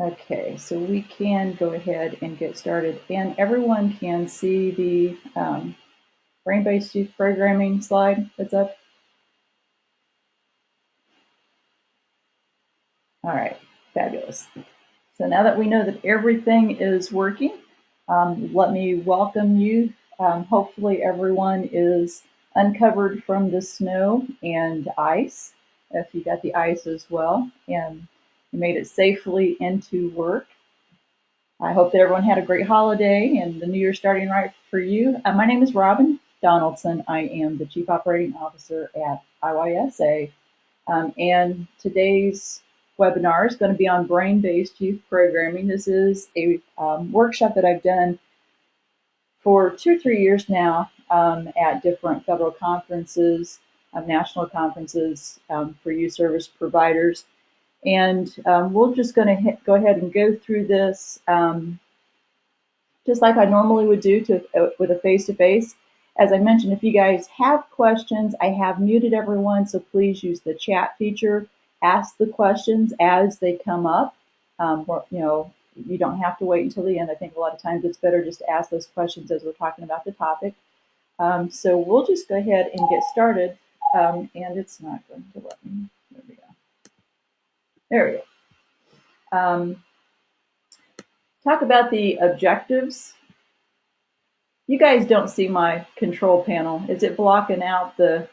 Okay, so we can go ahead and get started, and everyone can see the brain-based youth programming slide that's up. All right, fabulous. So now that we know that everything is working, let me welcome you. Hopefully everyone is uncovered from the snow and ice, if you got the ice as well, and you made it safely into work. I hope that everyone had a great holiday and the new year starting right for you. My name is Robin Donaldson. I am the Chief Operating Officer at IYSA. And today's webinar is going to be on brain-based youth programming. This is a workshop that I've done for 2 or 3 years now at different federal conferences, national conferences for youth service providers. And we're just going to go ahead and go through this just like I normally would do with a face-to-face. As I mentioned, if you guys have questions, I have muted everyone, so please use the chat feature. Ask the questions as they come up. You don't have to wait until the end. I think a lot of times it's better just to ask those questions as we're talking about the topic. So we'll just go ahead and get started. And it's not going to let me. There we go. There we go. Talk about the objectives. You guys don't see my control panel. Is it blocking out the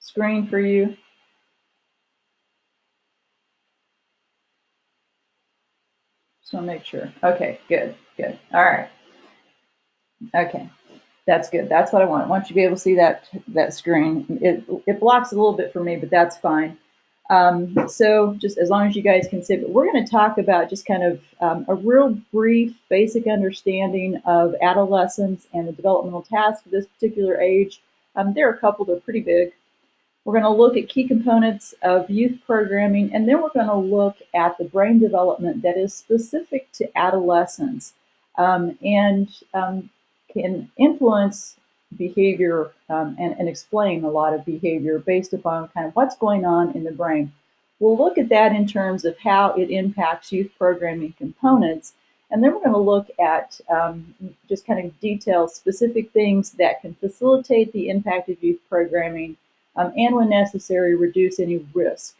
screen for you? Just want to make sure. Okay, good, good. All right. Okay, that's good. That's what I want. I want you to be able to see that screen. It blocks a little bit for me, but that's fine. So just as long as you guys can see, but we're going to talk about just kind of a real brief, basic understanding of adolescence and the developmental tasks of this particular age. There are a couple that are pretty big. We're going to look at key components of youth programming, and then we're going to look at the brain development that is specific to adolescence and can influence behavior and explain a lot of behavior based upon kind of what's going on in the brain. We'll look at that in terms of how it impacts youth programming components, and then we're going to look at just kind of detail specific things that can facilitate the impact of youth programming and when necessary, reduce any risk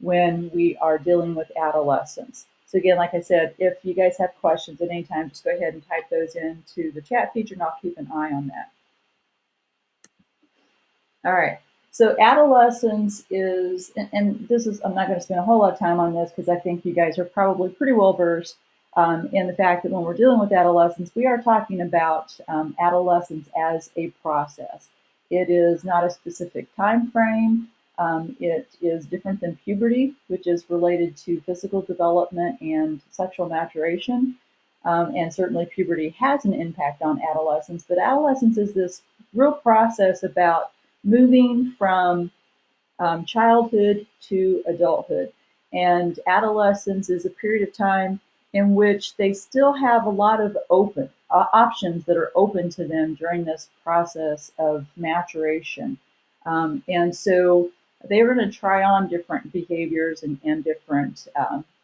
when we are dealing with adolescents. So again, like I said, if you guys have questions at any time, just go ahead and type those into the chat feature and I'll keep an eye on that. All right, so adolescence is, and this is, I'm not going to spend a whole lot of time on this because I think you guys are probably pretty well versed in the fact that when we're dealing with adolescence, we are talking about adolescence as a process. It is not a specific time frame. It is different than puberty, which is related to physical development and sexual maturation. And certainly puberty has an impact on adolescence, but adolescence is this real process about moving from childhood to adulthood. And adolescence is a period of time in which they still have a lot of open options that are open to them during this process of maturation. And so they're going to try on different behaviors and different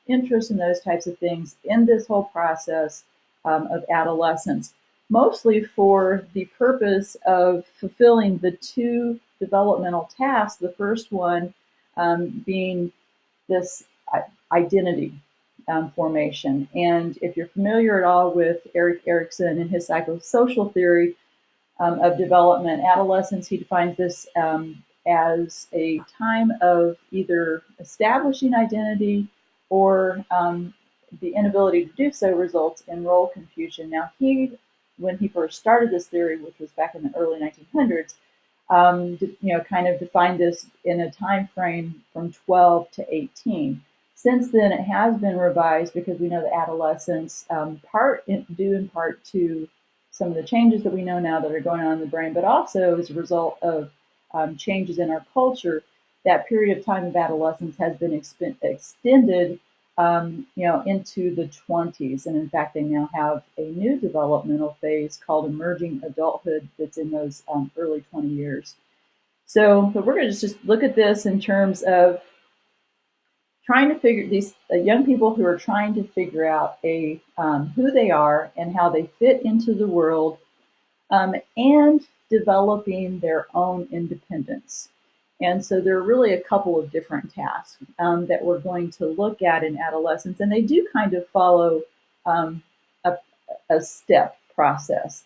interests and those types of things in this whole process of adolescence, mostly for the purpose of fulfilling the two developmental tasks. The first one being this identity formation. And if you're familiar at all with Erik Erikson and his psychosocial theory of development, adolescence, he defines this as a time of either establishing identity or the inability to do so results in role confusion. Now, when he first started this theory, which was back in the early 1900s, kind of defined this in a time frame from 12 to 18. Since then, it has been revised because we know that adolescence, due in part to some of the changes that we know now that are going on in the brain, but also as a result of changes in our culture, that period of time of adolescence has been extended, into the 20s. And in fact, they now have a new developmental phase called emerging adulthood that's in those early 20 years. So, but we're going to just look at this in terms of trying to figure these young people who are trying to figure out who they are and how they fit into the world, and developing their own independence. And so there are really a couple of different tasks that we're going to look at in adolescence, and they do kind of follow um, a, a step process.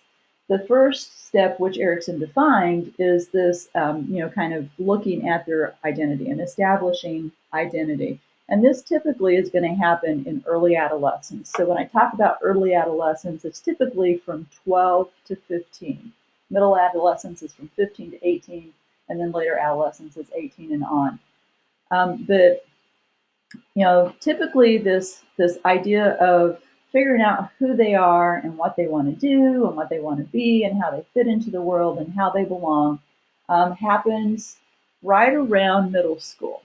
The first step, which Erickson defined, is this, kind of looking at their identity and establishing identity. And this typically is going to happen in early adolescence. So when I talk about early adolescence, it's typically from 12 to 15. Middle adolescence is from 15 to 18, and then later adolescence is 18 and on. But typically this idea of figuring out who they are and what they want to do and what they want to be and how they fit into the world and how they belong happens right around middle school.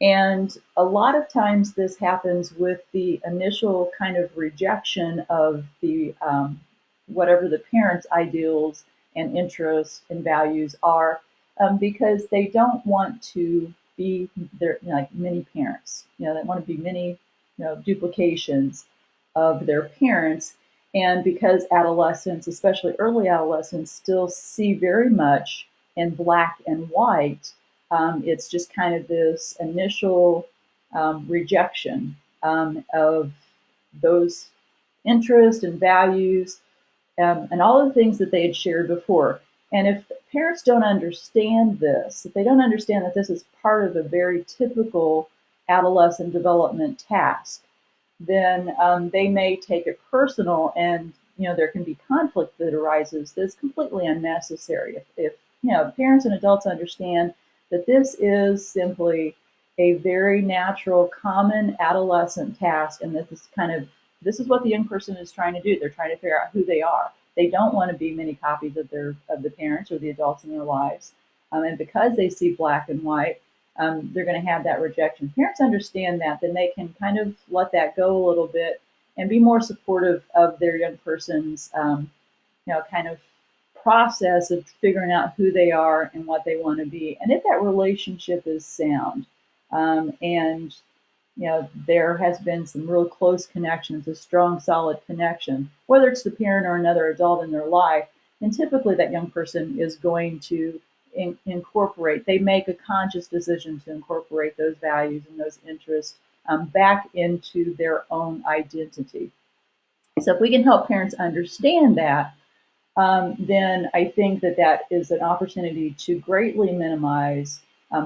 And a lot of times this happens with the initial kind of rejection of the whatever the parents' ideals and interests and values are, because they don't want to be their like many parents. They want to be many duplications of their parents. And because adolescents, especially early adolescents, still see very much in black and white, it's just kind of this initial rejection of those interests and values, and all of the things that they had shared before. And if parents don't understand this, if they don't understand that this is part of a very typical adolescent development task, then they may take it personal, and there can be conflict that arises that's completely unnecessary. If parents and adults understand that this is simply a very natural, common adolescent task, and that this is what the young person is trying to do. They're trying to figure out who they are. They don't want to be many copies of the parents or the adults in their lives, and because they see black and white, they're going to have that rejection. Parents understand that, then they can kind of let that go a little bit and be more supportive of their young person's, kind of process of figuring out who they are and what they want to be. And if that relationship is sound, and there has been some real close connections, a strong, solid connection, whether it's the parent or another adult in their life, then typically that young person is going to incorporate, they make a conscious decision to incorporate those values and those interests back into their own identity. So if we can help parents understand that, then I think that is an opportunity to greatly minimize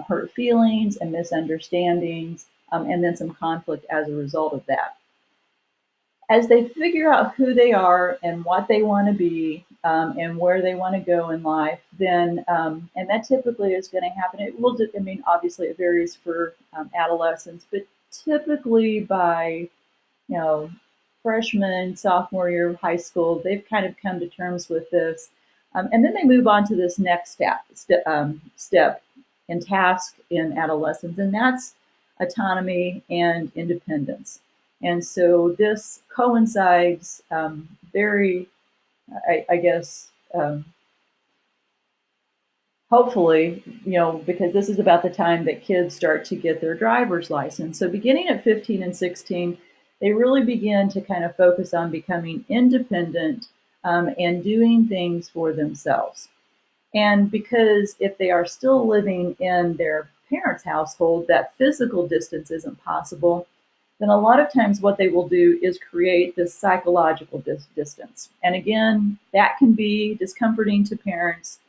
hurt feelings and misunderstandings, and then some conflict as a result of that. As they figure out who they are and what they want to be, and where they want to go in life, then, and that typically is going to happen. It will, obviously it varies for adolescents, but typically by, freshman, sophomore year of high school, they've kind of come to terms with this. And then they move on to this next step in task in adolescence, and that's autonomy and independence. And so this coincides very, I guess, hopefully, because this is about the time that kids start to get their driver's license. So beginning at 15 and 16, they really begin to kind of focus on becoming independent, and doing things for themselves. And because if they are still living in their parents' household, that physical distance isn't possible, then a lot of times what they will do is create this psychological distance. And again, that can be discomforting to parents,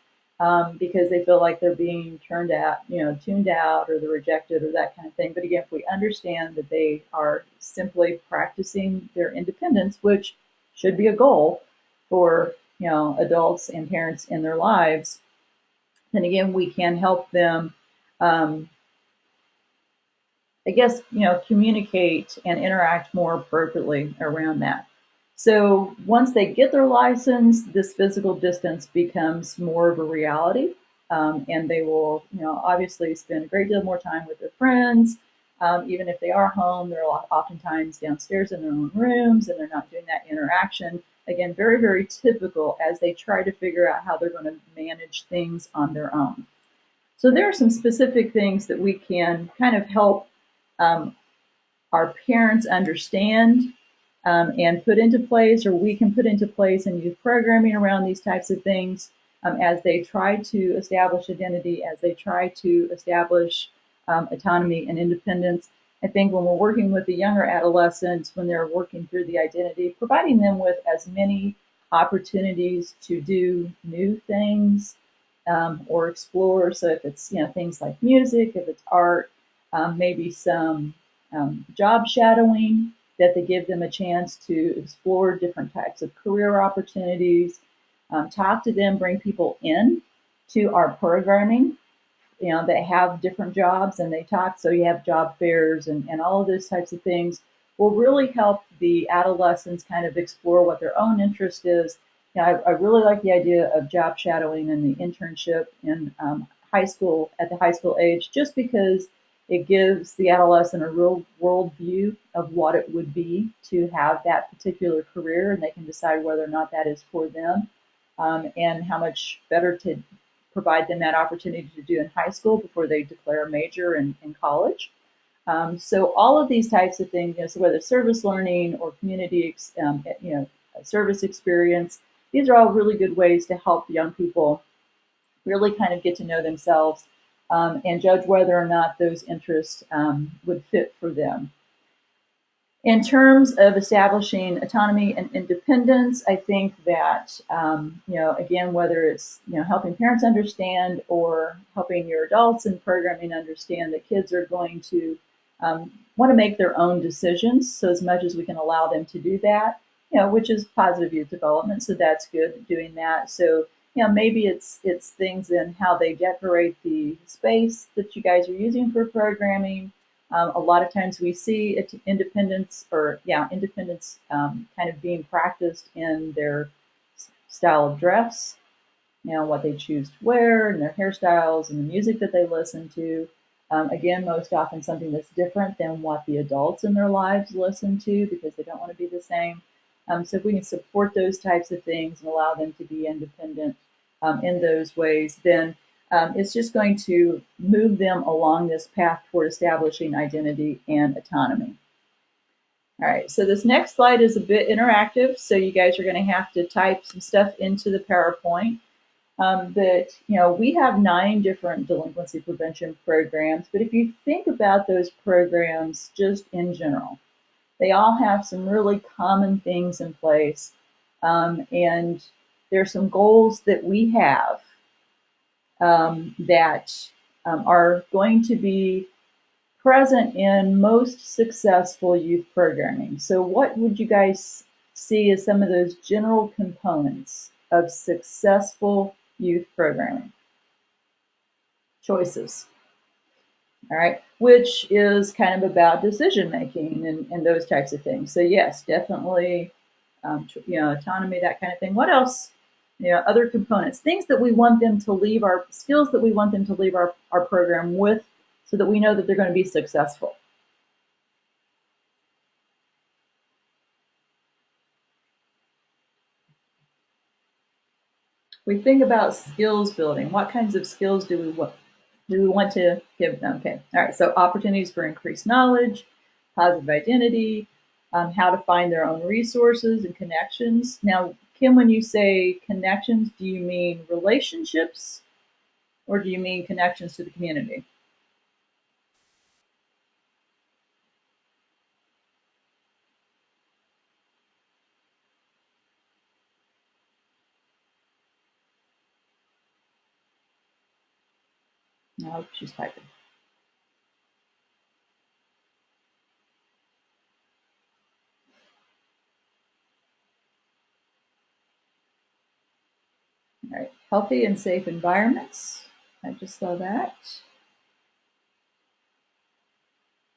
because they feel like they're being tuned out, or they're rejected or that kind of thing. But again, if we understand that they are simply practicing their independence, which should be a goal for adults and parents in their lives, then again we can help them, communicate and interact more appropriately around that. So once they get their license, this physical distance becomes more of a reality, and they will, obviously spend a great deal more time with their friends. Even if they are home, they're oftentimes downstairs in their own rooms, and they're not doing that interaction. Again, very, very typical as they try to figure out how they're going to manage things on their own. So there are some specific things that we can kind of help um, our parents understand and put into place, or we can put into place and use programming around these types of things as they try to establish identity, as they try to establish autonomy and independence. I think when we're working with the younger adolescents, when they're working through the identity, providing them with as many opportunities to do new things or explore. So if it's things like music, if it's art, maybe some job shadowing, that they give them a chance to explore different types of career opportunities, talk to them, bring people in to our programming, that have different jobs and they talk. So you have job fairs and all of those types of things will really help the adolescents kind of explore what their own interest is. I really like the idea of job shadowing and the internship in high school at the high school age, just because it gives the adolescent a real world view of what it would be to have that particular career, and they can decide whether or not that is for them, and how much better to provide them that opportunity to do in high school before they declare a major in college. So all of these types of things, so whether service learning or community, service experience, these are all really good ways to help young people really kind of get to know themselves and judge whether or not those interests would fit for them. In terms of establishing autonomy and independence, I think that, again, whether it's, helping parents understand or helping your adults in programming understand that kids are going to want to make their own decisions. So as much as we can allow them to do that, which is positive youth development. So that's good doing that. So, maybe it's things in how they decorate the space that you guys are using for programming. A lot of times we see independence kind of being practiced in their style of dress, what they choose to wear and their hairstyles and the music that they listen to. Again, most often something that's different than what the adults in their lives listen to because they don't want to be the same. So if we can support those types of things and allow them to be independent in those ways, then it's just going to move them along this path toward establishing identity and autonomy. All right, so this next slide is a bit interactive, so you guys are going to have to type some stuff into the PowerPoint. We have 9 different delinquency prevention programs, but if you think about those programs just in general, they all have some really common things in place, and there's some goals that we have that are going to be present in most successful youth programming. So what would you guys see as some of those general components of successful youth programming? Choices. All right, which is kind of about decision making and those types of things. So yes, definitely, autonomy, that kind of thing. What else? Other components, things that we want them to leave, our skills that we want them to leave our program with, so that we know that they're going to be successful. We think about skills building. What kinds of skills do we want to give them? Okay, all right. So opportunities for increased knowledge, positive identity, how to find their own resources and connections. Now, Kim, when you say connections, do you mean relationships or do you mean connections to the community? No, she's typing. All right, healthy and safe environments. I just saw that.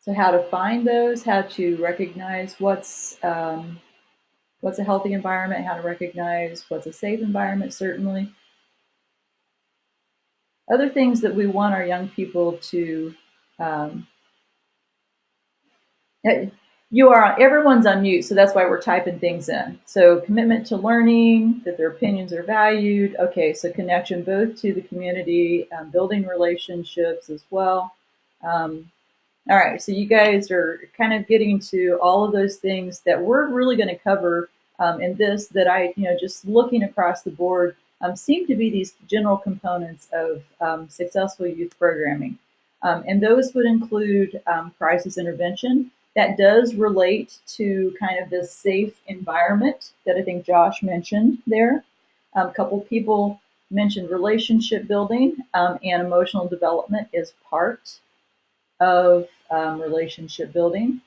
So how to find those, how to recognize what's a healthy environment, how to recognize what's a safe environment, certainly. Other things that we want our young people to, um, everyone's on mute, so that's why we're typing things in. So commitment to learning, that their opinions are valued. Okay, so connection both to the community, building relationships as well. All right, so you guys are kind of getting to all of those things that we're really going to cover in this that I, just looking across the board, seem to be these general components of successful youth programming. And those would include crisis intervention. That does relate to kind of this safe environment that I think Josh mentioned there. A couple people mentioned relationship building and emotional development is part of relationship building.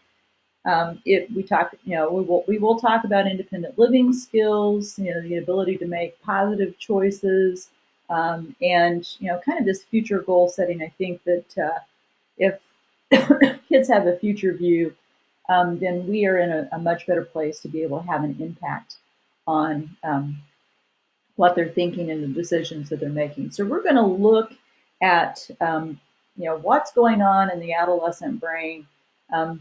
We talk, we will talk about independent living skills, the ability to make positive choices, and kind of this future goal setting. I think that if kids have a future view, then we are in a much better place to be able to have an impact on what they're thinking and the decisions that they're making. So we're going to look at what's going on in the adolescent brain,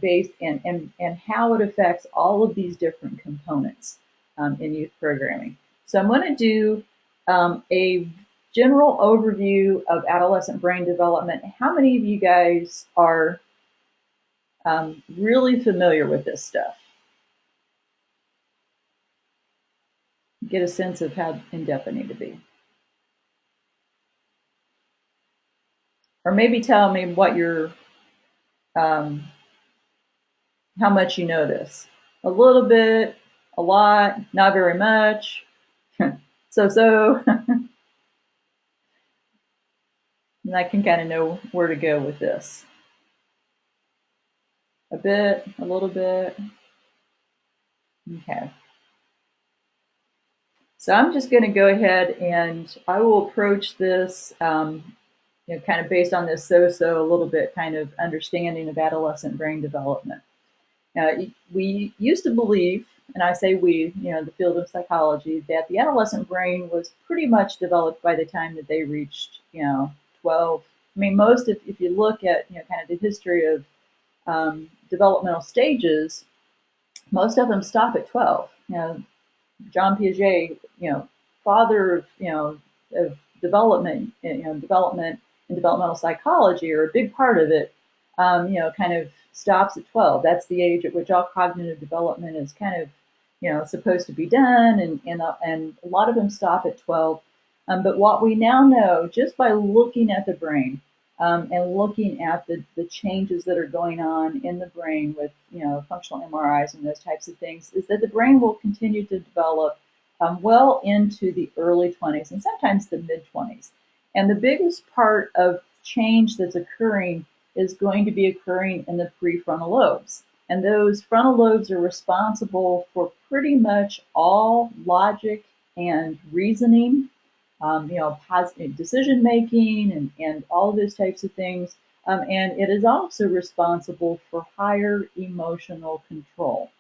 based and how it affects all of these different components in youth programming. So I'm going to do a general overview of adolescent brain development. How many of you guys are really familiar with this stuff? Get a sense of how in-depth I need to be. Or maybe tell me what you're, how much you know this. A little bit, a lot, not very much, so. And I can kind of know where to go with this. A bit, a little bit. Okay. So I'm just going to go ahead and I will approach this, kind of based on this so-so, a little bit kind of understanding of adolescent brain development. We used to believe, and I say we, the field of psychology, that the adolescent brain was pretty much developed by the time that they reached, 12. I mean, most, if you look at, kind of the history of developmental stages, most of them stop at 12. John Piaget, father of, of development, development and developmental psychology, or a big part of it, kind of stops at 12. That's the age at which all cognitive development is kind of, supposed to be done, and a lot of them stop at 12. But what we now know, just by looking at the brain, and looking at the changes that are going on in the brain with, functional MRIs and those types of things, is that the brain will continue to develop well into the early 20s and sometimes the mid 20s. And the biggest part of change that's occurring is going to be occurring in the prefrontal lobes. And those frontal lobes are responsible for pretty much all logic and reasoning, positive decision making, and all of those types of things. And it is also responsible for higher emotional control.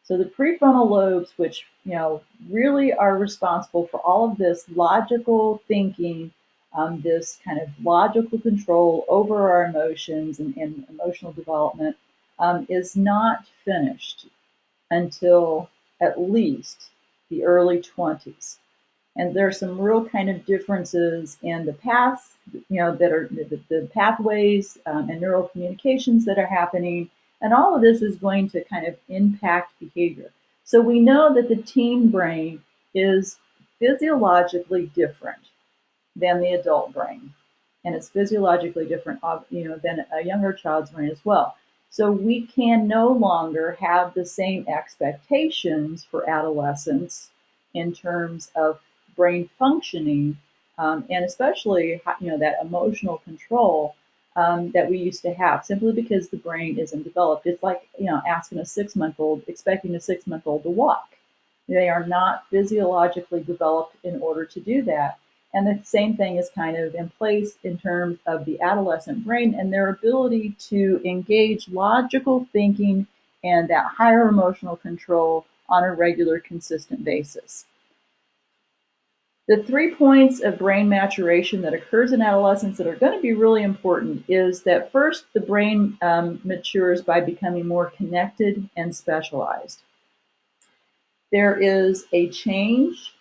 So the prefrontal lobes, which really are responsible for all of this logical thinking, this kind of logical control over our emotions and emotional development, is not finished until at least the early 20s. And there are some real kind of differences in the paths, that are the pathways and neural communications that are happening. And all of this is going to kind of impact behavior. So we know that the teen brain is physiologically different than the adult brain. And it's physiologically different, than a younger child's brain as well. So we can no longer have the same expectations for adolescents in terms of brain functioning, and especially that emotional control that we used to have, simply because the brain isn't developed. It's like asking a 6-month-old, expecting a 6-month-old to walk. They are not physiologically developed in order to do that. And the same thing is kind of in place in terms of the adolescent brain and their ability to engage logical thinking and that higher emotional control on a regular, consistent basis. The 3 points of brain maturation that occurs in adolescence that are going to be really important is that first, the brain matures by becoming more connected and specialized. There is a change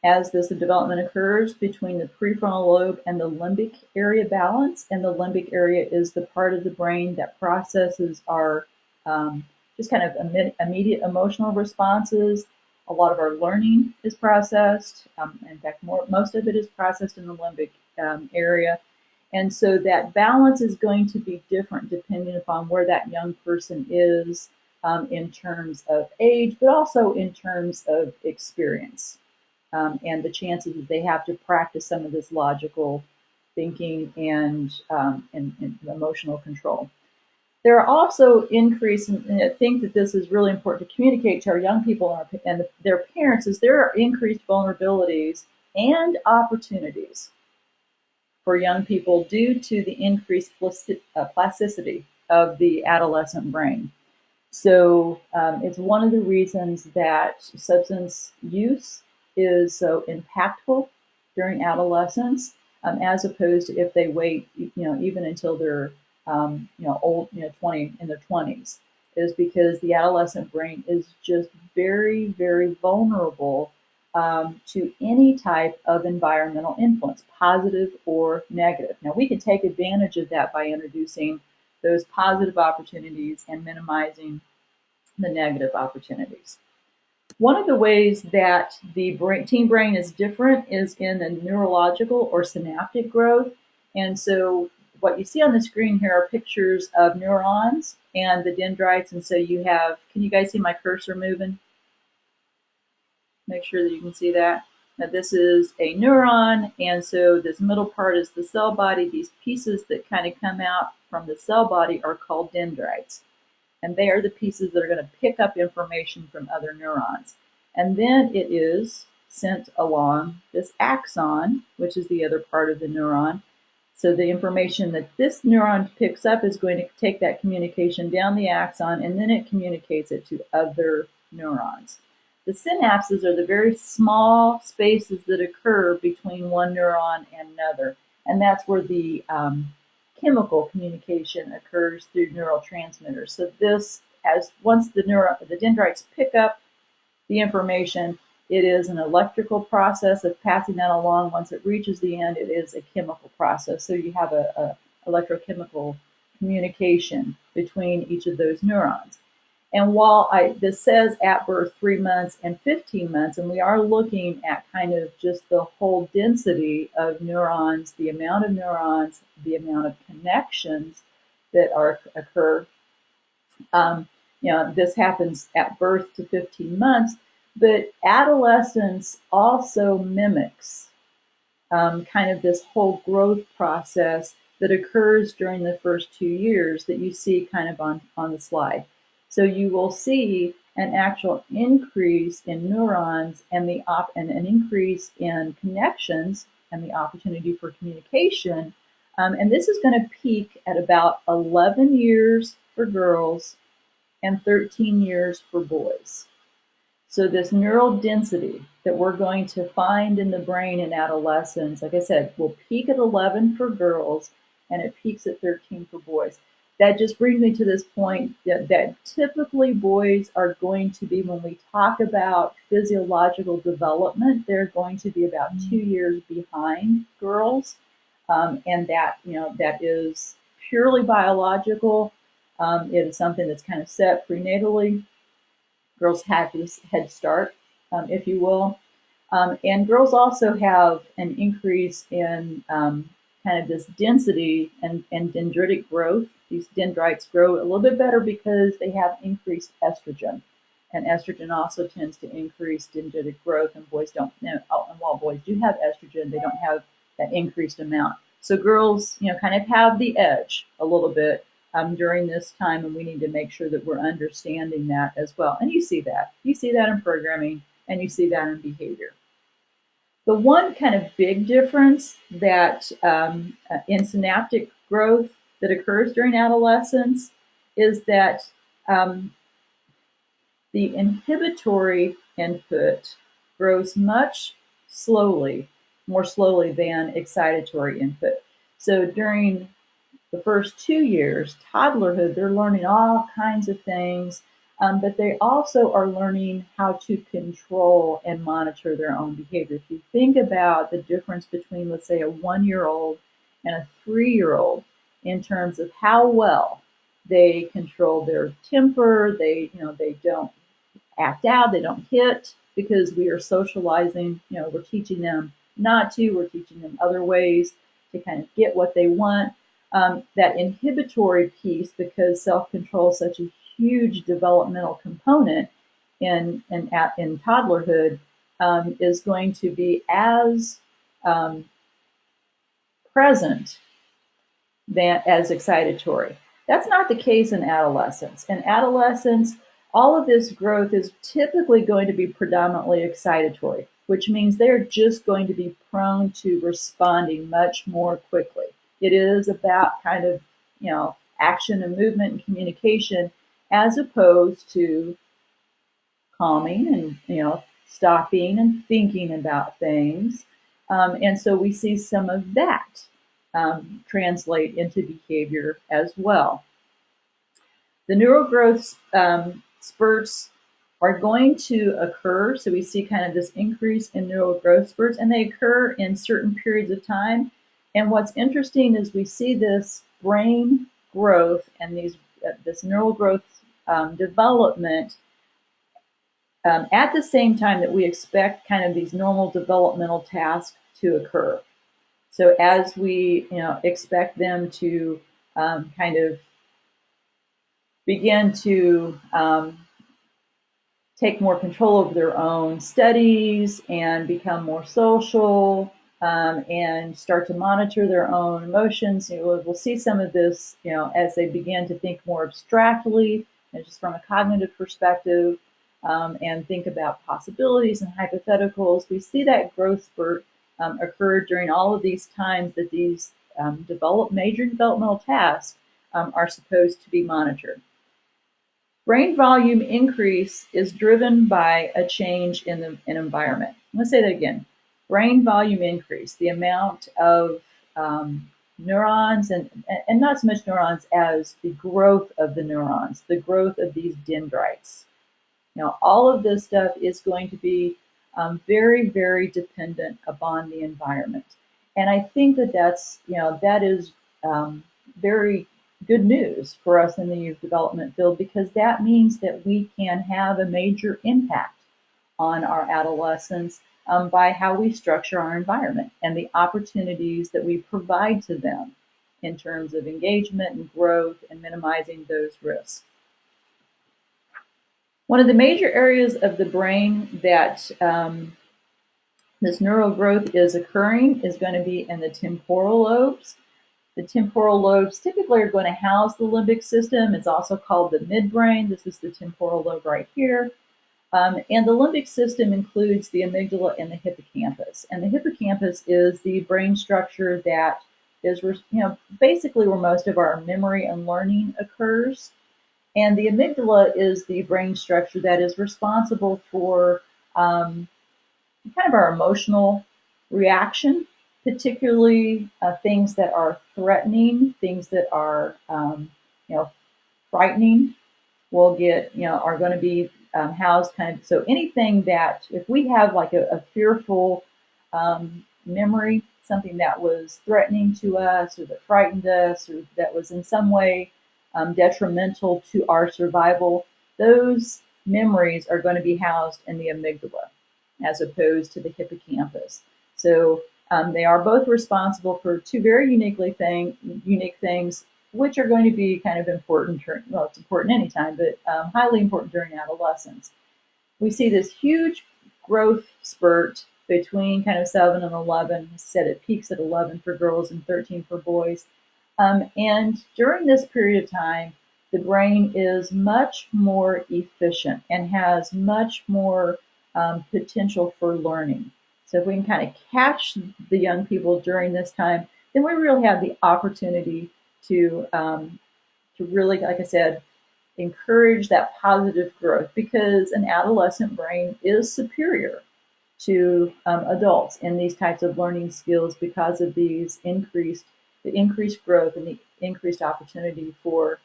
as this development occurs between the prefrontal lobe and the limbic area balance. And the limbic area is the part of the brain that processes our just kind of immediate emotional responses. A lot of our learning is processed. In fact, most of it is processed in the limbic area. And so that balance is going to be different depending upon where that young person is in terms of age, but also in terms of experience and the chances that they have to practice some of this logical thinking and emotional control. There are also increase, and I think that this is really important to communicate to our young people and their parents, is there are increased vulnerabilities and opportunities for young people due to the increased plasticity of the adolescent brain. So it's one of the reasons that substance use is so impactful during adolescence, as opposed to if they wait, even until they're, old, 20 in their 20s, is because the adolescent brain is just very, very vulnerable to any type of environmental influence, positive or negative. Now, we can take advantage of that by introducing those positive opportunities and minimizing the negative opportunities. One of the ways that the teen brain is different is in the neurological or synaptic growth. And so what you see on the screen here are pictures of neurons and the dendrites. And so you have, can you guys see my cursor moving? Make sure that you can see that. Now this is a neuron, and so this middle part is the cell body. These pieces that kind of come out from the cell body are called dendrites. And they are the pieces that are going to pick up information from other neurons. And then it is sent along this axon, which is the other part of the neuron. So the information that this neuron picks up is going to take that communication down the axon, and then it communicates it to other neurons. The synapses are the very small spaces that occur between one neuron and another, and that's where the chemical communication occurs through neurotransmitters. So this, as once the dendrites pick up the information, it is an electrical process of passing that along. Once it reaches the end, it is a chemical process. So you have a electrochemical communication between each of those neurons. And while this says at birth 3 months and 15 months, and we are looking at kind of just the whole density of neurons, the amount of neurons, the amount of connections that occur. This happens at birth to 15 months, but adolescence also mimics kind of this whole growth process that occurs during the first 2 years that you see kind of on the slide. So you will see an actual increase in neurons and an increase in connections and the opportunity for communication. And this is going to peak at about 11 years for girls and 13 years for boys. So this neural density that we're going to find in the brain in adolescence, like I said, will peak at 11 for girls and it peaks at 13 for boys. That just brings me to this point that typically boys are going to be, when we talk about physiological development, they're going to be about 2 years behind girls. And that is purely biological. It is something that's kind of set prenatally. Girls have this head start, if you will. And girls also have an increase in kind of this density and dendritic growth. These dendrites grow a little bit better because they have increased estrogen. And estrogen also tends to increase dendritic growth, and boys don't. And while boys do have estrogen, they don't have that increased amount. So girls, kind of have the edge a little bit during this time, and we need to make sure that we're understanding that as well. And you see that. You see that in programming, and you see that in behavior. The one kind of big difference that in synaptic growth that occurs during adolescence is that the inhibitory input grows much more slowly than excitatory input. So during the first 2 years, toddlerhood, they're learning all kinds of things. but they also are learning how to control and monitor their own behavior. If you think about the difference between, let's say, a 1-year-old and a 3-year-old in terms of how well they control their temper, they don't act out, they don't hit because we are socializing, we're teaching them not to, we're teaching them other ways to kind of get what they want. That inhibitory piece, because self-control is such a huge developmental component in toddlerhood, is going to be as um, present as excitatory. That's not the case in adolescence. In adolescence, all of this growth is typically going to be predominantly excitatory, which means they're just going to be prone to responding much more quickly. It is about kind of, action and movement and communication as opposed to calming and, stopping and thinking about things. And so we see some of that translate into behavior as well. The neural growth spurts are going to occur. So we see kind of this increase in neural growth spurts, and they occur in certain periods of time. And what's interesting is we see this brain growth and this neural growth development at the same time that we expect kind of these normal developmental tasks to occur. So as we, expect them to kind of begin to take more control over their own studies and become more social and start to monitor their own emotions, we'll see some of this, as they begin to think more abstractly and just from a cognitive perspective and think about possibilities and hypotheticals. We see that growth spurt occur during all of these times that these major developmental tasks are supposed to be monitored. Brain volume increase is driven by a change in the environment. Let's say that again. Brain volume increase, the amount of neurons and not so much neurons as the growth of the neurons, the growth of these dendrites. All of this stuff is going to be very, very dependent upon the environment. And I think that is very good news for us in the youth development field, because that means that we can have a major impact on our adolescents by how we structure our environment and the opportunities that we provide to them in terms of engagement and growth and minimizing those risks. One of the major areas of the brain that this neural growth is occurring is going to be in the temporal lobes. The temporal lobes typically are going to house the limbic system. It's also called the midbrain. This is the temporal lobe right here. And the limbic system includes the amygdala and the hippocampus. And the hippocampus is the brain structure that is, basically where most of our memory and learning occurs. And the amygdala is the brain structure that is responsible for kind of our emotional reaction, particularly things that are threatening, things that are, frightening will get, are going to be housed kind of. So anything that, if we have like a fearful memory, something that was threatening to us or that frightened us or that was in some way detrimental to our survival, those memories are going to be housed in the amygdala as opposed to the hippocampus. So they are both responsible for two very unique things, which are going to be kind of important. Well, it's important anytime, but highly important during adolescence. We see this huge growth spurt between kind of 7 and 11. I said it peaks at 11 for girls and 13 for boys. And during this period of time, the brain is much more efficient and has much more potential for learning. So if we can kind of catch the young people during this time, then we really have the opportunity to really, like I said, encourage that positive growth, because an adolescent brain is superior to adults in these types of learning skills because of the increased growth and the increased opportunity for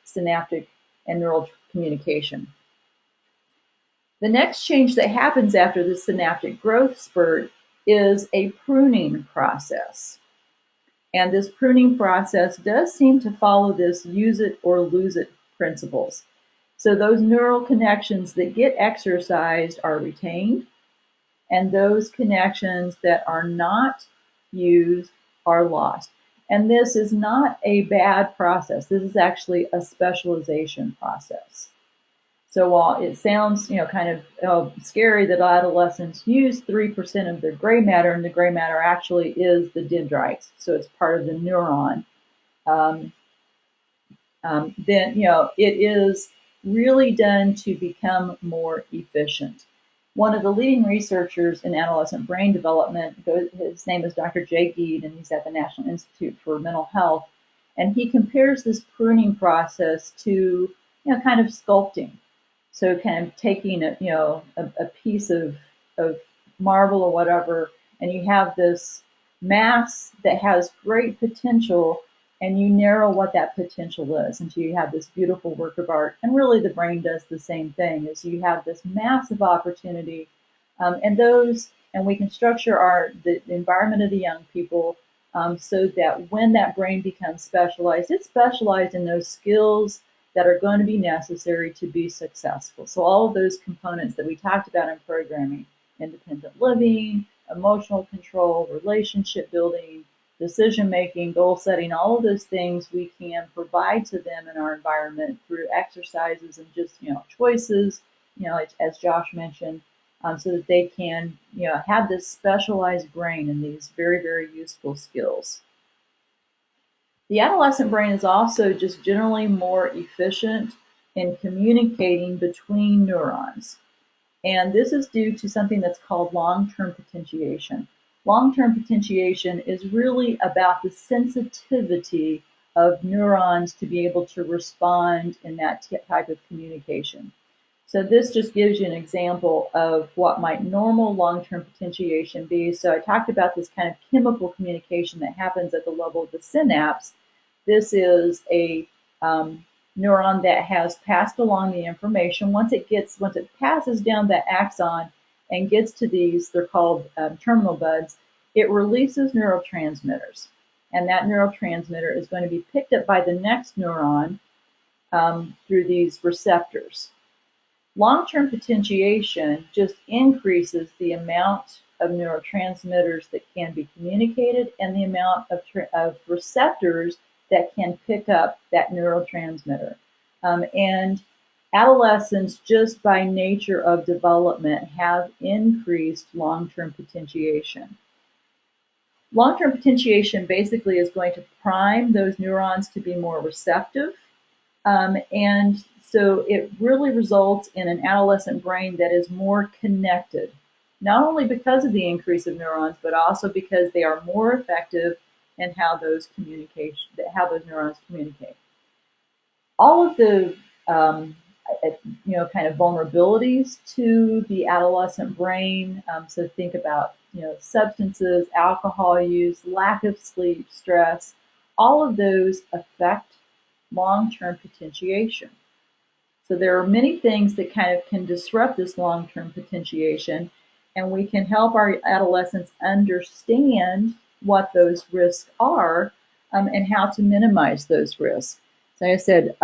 synaptic and neural communication. The next change that happens after the synaptic growth spurt is a pruning process. And this pruning process does seem to follow this use it or lose it principles. So those neural connections that get exercised are retained, and those connections that are not used are lost. And this is not a bad process. This is actually a specialization process. So while it sounds, kind of scary that adolescents use 3% of their gray matter, and the gray matter actually is the dendrites, so it's part of the neuron, then, it is really done to become more efficient. One of the leading researchers in adolescent brain development, his name is Dr. Jay Geed, and he's at the National Institute for Mental Health, and he compares this pruning process to, kind of sculpting. So kind of taking a piece of marble or whatever, and you have this mass that has great potential, and you narrow what that potential is until you have this beautiful work of art. And really the brain does the same thing, is you have this massive opportunity, and we can structure the environment of the young people so that when that brain becomes specialized, it's specialized in those skills that are going to be necessary to be successful. So all of those components that we talked about in programming, independent living, emotional control, relationship building, decision making, goal setting, all of those things we can provide to them in our environment through exercises and just, choices, as Josh mentioned, so that they can, have this specialized brain and these very, very useful skills. The adolescent brain is also just generally more efficient in communicating between neurons. And this is due to something that's called long-term potentiation. Long-term potentiation is really about the sensitivity of neurons to be able to respond in that type of communication. So this just gives you an example of what might normal long-term potentiation be. So I talked about this kind of chemical communication that happens at the level of the synapse. This is a neuron that has passed along the information. Once it passes down that axon and gets to these, they're called terminal buds, it releases neurotransmitters. And that neurotransmitter is going to be picked up by the next neuron through these receptors. Long-term potentiation just increases the amount of neurotransmitters that can be communicated and the amount of receptors that can pick up that neurotransmitter. And adolescents, just by nature of development, have increased long-term potentiation. Long-term potentiation basically is going to prime those neurons to be more receptive, and so it really results in an adolescent brain that is more connected, not only because of the increase of neurons, but also because they are more effective in how those neurons communicate. All of the kind of vulnerabilities to the adolescent brain. So think about substances, alcohol use, lack of sleep, stress. All of those affect long-term potentiation. So there are many things that kind of can disrupt this long-term potentiation, and we can help our adolescents understand what those risks are and how to minimize those risks. So like I said,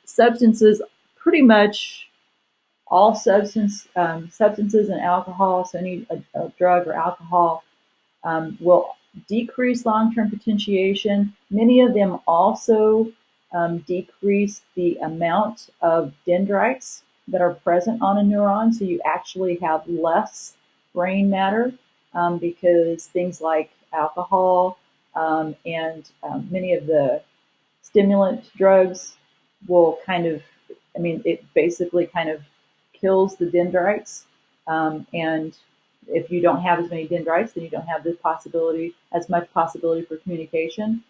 substances, pretty much all substances and alcohol, so any a drug or alcohol will decrease long-term potentiation. Many of them also decrease the amount of dendrites that are present on a neuron, so you actually have less brain matter because things like alcohol and many of the stimulant drugs will it basically kind of kills the dendrites. And if you don't have as many dendrites, then you don't have as much possibility for communication.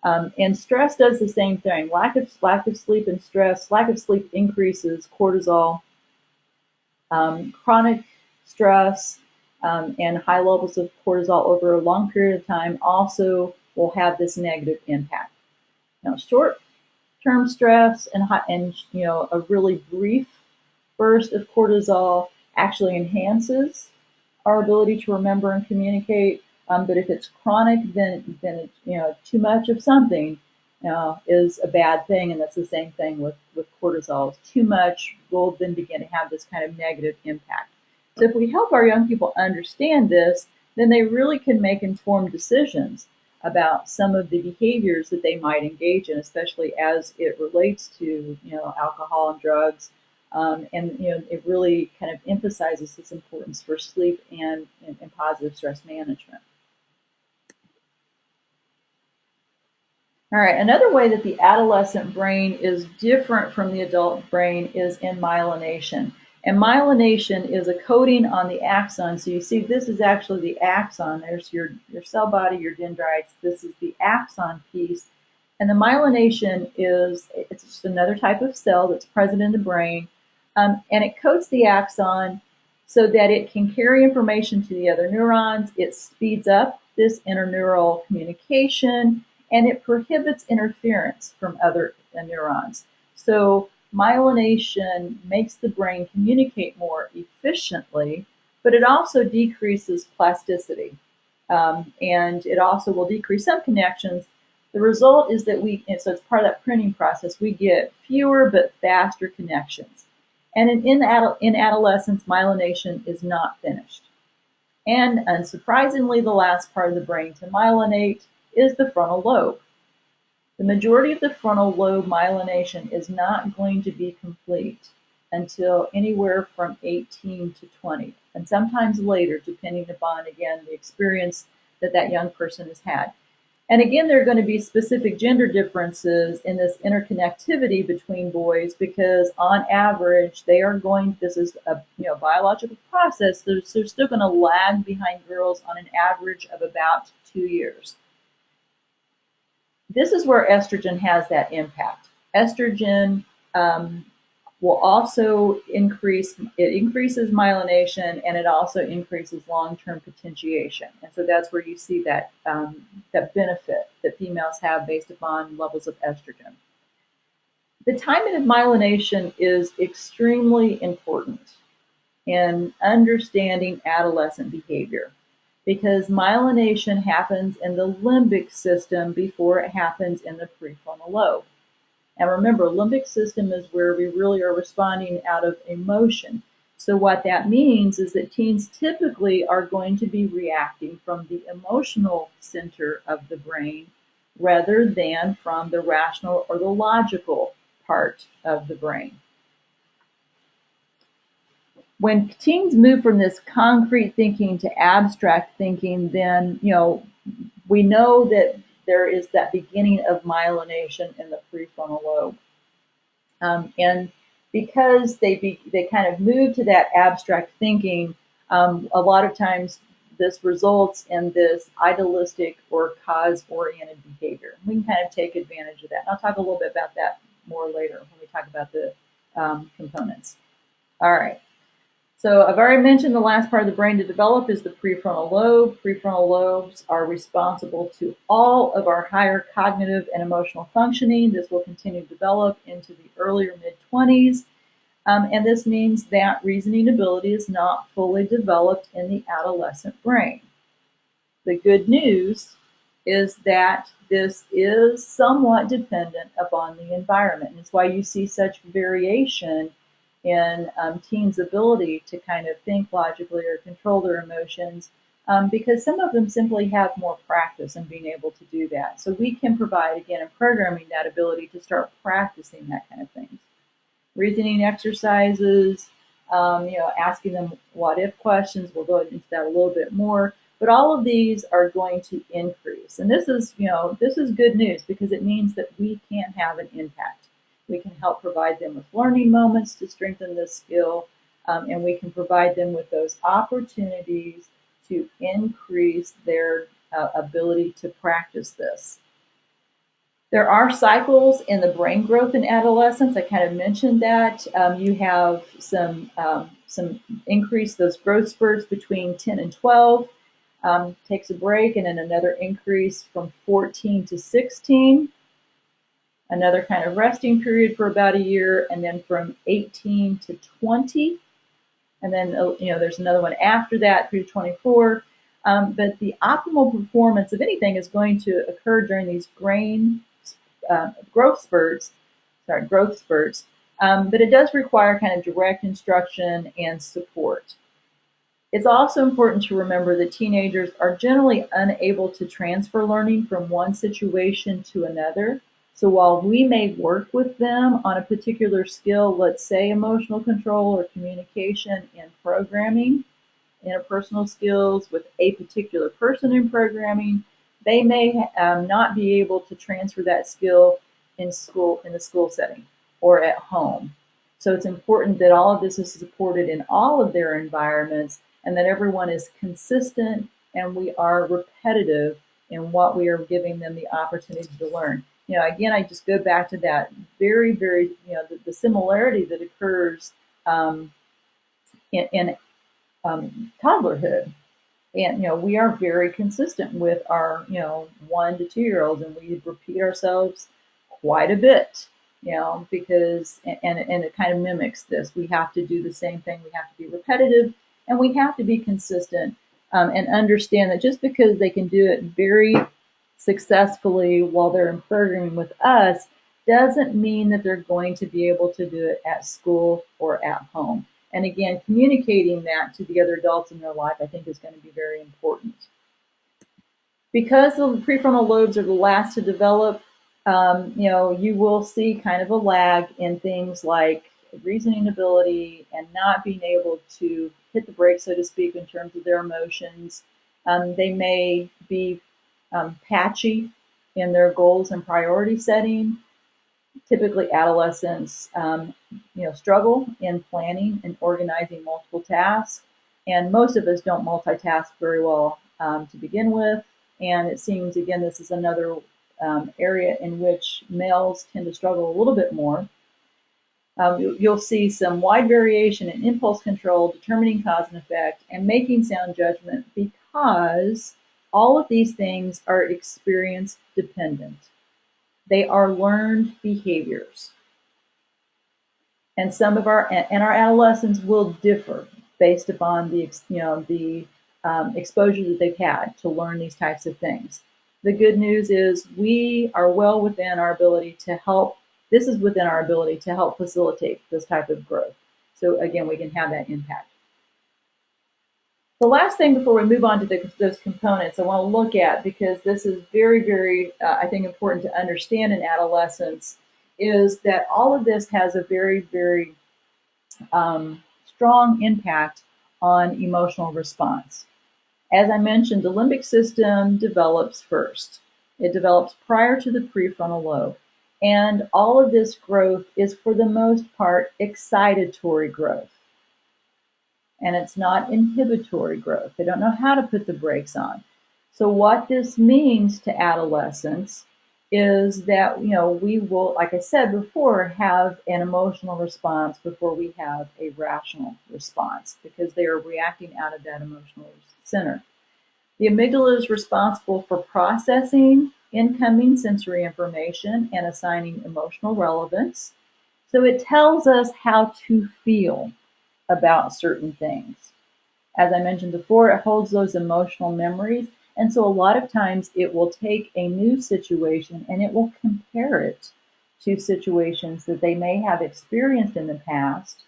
And stress does the same thing. Lack of sleep and stress. Lack of sleep increases cortisol. Chronic stress and high levels of cortisol over a long period of time also will have this negative impact. Now, term stress and a really brief burst of cortisol actually enhances our ability to remember and communicate. But if it's chronic, then too much of something is a bad thing, and that's the same thing with cortisol. Too much will then begin to have this kind of negative impact. So if we help our young people understand this, then they really can make informed decisions about some of the behaviors that they might engage in, especially as it relates to alcohol and drugs. And it really kind of emphasizes this importance for sleep and positive stress management. All right, another way that the adolescent brain is different from the adult brain is in myelination. And myelination is a coating on the axon. So you see this is actually the axon. There's your cell body, your dendrites. This is the axon piece. And the myelination it's just another type of cell that's present in the brain. And it coats the axon so that it can carry information to the other neurons. It speeds up this interneural communication, and it prohibits interference from other neurons. So myelination makes the brain communicate more efficiently, but it also decreases plasticity. And it also will decrease some connections. The result is that so it's part of that pruning process, we get fewer but faster connections. And in adolescence, myelination is not finished. And unsurprisingly, the last part of the brain to myelinate is the frontal lobe. The majority of the frontal lobe myelination is not going to be complete until anywhere from 18 to 20, and sometimes later, depending upon, again, the experience that young person has had. And again, there are going to be specific gender differences in this interconnectivity between boys because on average, this is a biological process, so they're still going to lag behind girls on an average of about 2 years. This is where estrogen has that impact. Estrogen will also increases myelination, and it also increases long-term potentiation. And so that's where you see that benefit that females have based upon levels of estrogen. The timing of myelination is extremely important in understanding adolescent behavior, because myelination happens in the limbic system before it happens in the prefrontal lobe. And remember, limbic system is where we really are responding out of emotion. So what that means is that teens typically are going to be reacting from the emotional center of the brain rather than from the rational or the logical part of the brain. When teens move from this concrete thinking to abstract thinking, then we know that there is that beginning of myelination in the prefrontal lobe. And because they kind of move to that abstract thinking, a lot of times this results in this idealistic or cause-oriented behavior. We can kind of take advantage of that. And I'll talk a little bit about that more later when we talk about the components. All right. So I've already mentioned the last part of the brain to develop is the prefrontal lobe. Prefrontal lobes are responsible to all of our higher cognitive and emotional functioning. This will continue to develop into the earlier mid-20s. And this means that reasoning ability is not fully developed in the adolescent brain. The good news is that this is somewhat dependent upon the environment. And it's why you see such variation in teens' ability to kind of think logically or control their emotions, because some of them simply have more practice in being able to do that. So we can provide, again, in programming, that ability to start practicing that kind of things. Reasoning exercises, asking them what-if questions. We'll go into that a little bit more. But all of these are going to increase. And this is good news because it means that we can have an impact. We can help provide them with learning moments to strengthen this skill, and we can provide them with those opportunities to increase their ability to practice this. There are cycles in the brain growth in adolescence. I kind of mentioned that. You have some increase, those growth spurts between 10 and 12, takes a break, and then another increase from 14 to 16. another kind of resting period for about a year, and then from 18 to 20, and then there's another one after that through 24. But the optimal performance of anything is going to occur during these growth spurts. But it does require kind of direct instruction and support. It's also important to remember that teenagers are generally unable to transfer learning from one situation to another. So while we may work with them on a particular skill, let's say emotional control or communication and programming, interpersonal skills with a particular person in programming, they may not be able to transfer that skill in the school setting or at home. So it's important that all of this is supported in all of their environments and that everyone is consistent and we are repetitive in what we are giving them the opportunity to learn. Again, I just go back to that very, very, the similarity that occurs in toddlerhood. And we are very consistent with our 1 to 2 year olds, and we repeat ourselves quite a bit, because and it kind of mimics this. We have to do the same thing. We have to be repetitive, and we have to be consistent, and understand that just because they can do it very successfully while they're in programming with us doesn't mean that they're going to be able to do it at school or at home. And again, communicating that to the other adults in their life, I think, is going to be very important. Because the prefrontal lobes are the last to develop, you will see kind of a lag in things like reasoning ability and not being able to hit the brakes, so to speak, in terms of their emotions. They may be patchy in their goals and priority setting. Typically, adolescents, struggle in planning and organizing multiple tasks, and most of us don't multitask very well to begin with. And it seems, again, this is another area in which males tend to struggle a little bit more. You'll see some wide variation in impulse control, determining cause and effect, and making sound judgment, because all of these things are experience dependent. They are learned behaviors. And some of our adolescents will differ based upon the exposure that they've had to learn these types of things. The good news is we are well within our ability to help. This is within our ability to help facilitate this type of growth. So again, we can have that impact. The last thing before we move on to those components I want to look at, because this is very, very, I think, important to understand in adolescence, is that all of this has a very, very strong impact on emotional response. As I mentioned, the limbic system develops first. It develops prior to the prefrontal lobe. And all of this growth is, for the most part, excitatory growth. And it's not inhibitory growth. They don't know how to put the brakes on. So what this means to adolescents is that, we will, like I said before, have an emotional response before we have a rational response, because they are reacting out of that emotional center. The amygdala is responsible for processing incoming sensory information and assigning emotional relevance. So it tells us how to feel about certain things. As I mentioned before, it holds those emotional memories. And so a lot of times it will take a new situation and it will compare it to situations that they may have experienced in the past.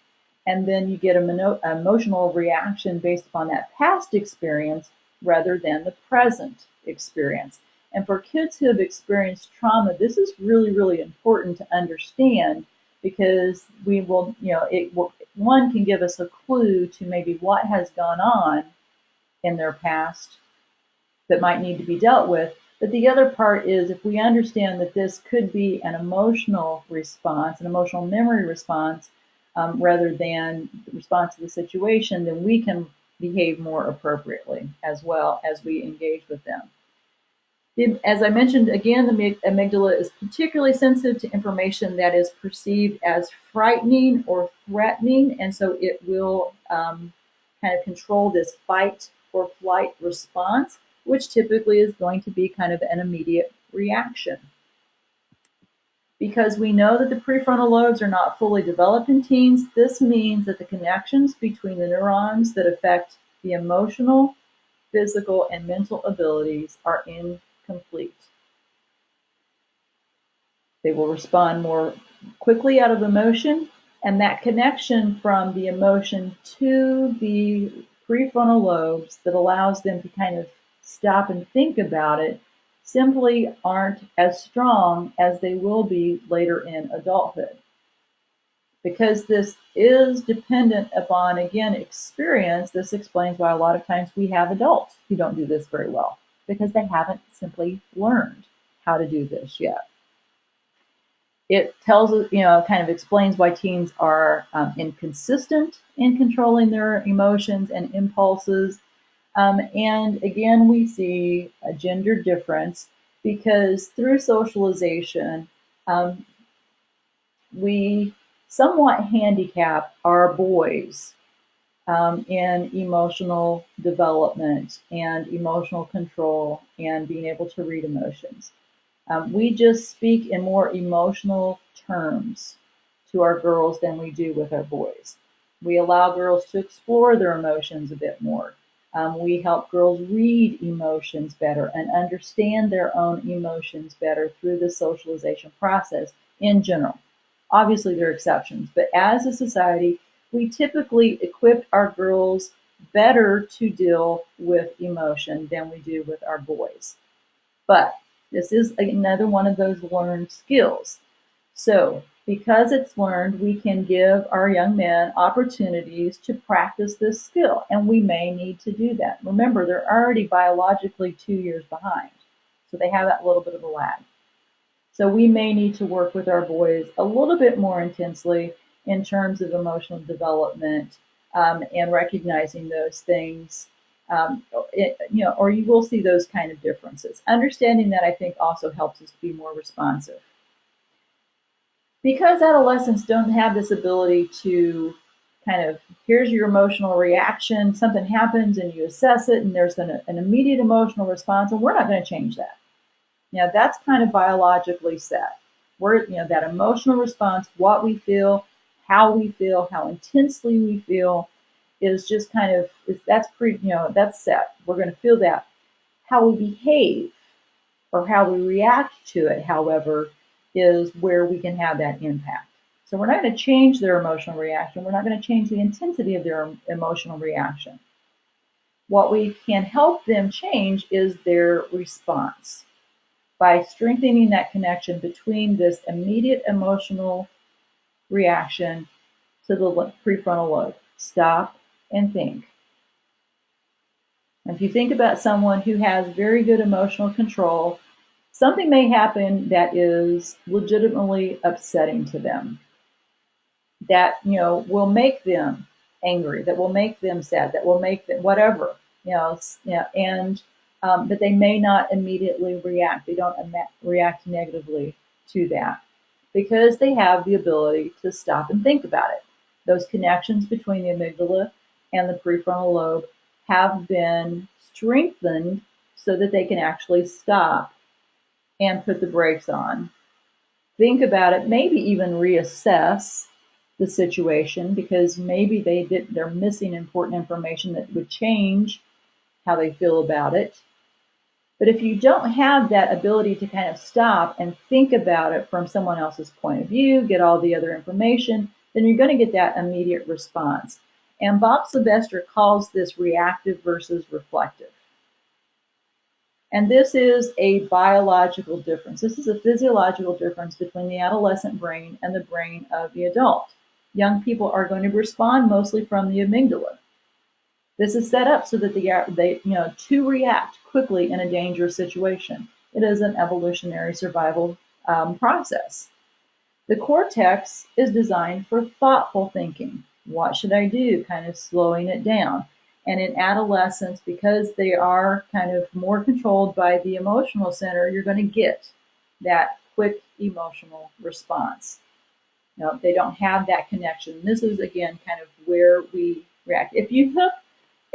And then you get an emotional reaction based upon that past experience rather than the present experience. And for kids who have experienced trauma, this is really, really important to understand, because we will, one can give us a clue to maybe what has gone on in their past that might need to be dealt with. But the other part is, if we understand that this could be an emotional response, an emotional memory response, rather than the response to the situation, then we can behave more appropriately as well as we engage with them. As I mentioned, again, the amygdala is particularly sensitive to information that is perceived as frightening or threatening, and so it will kind of control this fight or flight response, which typically is going to be kind of an immediate reaction. Because we know that the prefrontal lobes are not fully developed in teens, this means that the connections between the neurons that affect the emotional, physical, and mental abilities are incomplete. They will respond more quickly out of emotion, and that connection from the emotion to the prefrontal lobes that allows them to kind of stop and think about it simply aren't as strong as they will be later in adulthood. Because this is dependent upon, again, experience, this explains why a lot of times we have adults who don't do this very well because they haven't simply learned how to do this yet. It tells us, kind of explains why teens are inconsistent in controlling their emotions and impulses. And again, we see a gender difference because through socialization, um, we somewhat handicap our boys in emotional development and emotional control and being able to read emotions. We just speak in more emotional terms to our girls than we do with our boys. We allow girls to explore their emotions a bit more. We help girls read emotions better and understand their own emotions better through the socialization process in general. Obviously, there are exceptions, but as a society, we typically equip our girls better to deal with emotion than we do with our boys. But this is another one of those learned skills. So, because it's learned, we can give our young men opportunities to practice this skill, and we may need to do that. Remember, they're already biologically 2 years behind, so they have that little bit of a lag. So, we may need to work with our boys a little bit more intensely in terms of emotional development and recognizing those things or you will see those kind of differences. Understanding that, I think, also helps us to be more responsive. Because adolescents don't have this ability to kind of, here's your emotional reaction, something happens and you assess it, and there's an immediate emotional response, and we're not going to change that. That's kind of biologically set. That emotional response, what we feel, how intensely we feel, is just kind of that's set. We're going to feel that. How we behave or how we react to it, however, is where we can have that impact. So we're not going to change their emotional reaction. We're not going to change the intensity of their emotional reaction. What we can help them change is their response by strengthening that connection between this immediate emotional reaction to the prefrontal lobe. Stop and think. If you think about someone who has very good emotional control, something may happen that is legitimately upsetting to them, that will make them angry, that will make them sad, that will make them whatever, and but they may not immediately react. They don't react negatively to that because they have the ability to stop and think about it. Those connections between the amygdala and the prefrontal lobe have been strengthened so that they can actually stop and put the brakes on. Think about it, maybe even reassess the situation because maybe they're missing important information that would change how they feel about it. But if you don't have that ability to kind of stop and think about it from someone else's point of view, get all the other information, then you're going to get that immediate response. And Bob Sylvester calls this reactive versus reflective. And this is a biological difference. This is a physiological difference between the adolescent brain and the brain of the adult. Young people are going to respond mostly from the amygdala. This is set up so that they to react quickly in a dangerous situation. It is an evolutionary survival process. The cortex is designed for thoughtful thinking. What should I do? Kind of slowing it down. And in adolescence, because they are kind of more controlled by the emotional center, you're going to get that quick emotional response. They don't have that connection. This is, again, kind of where we react. If you hook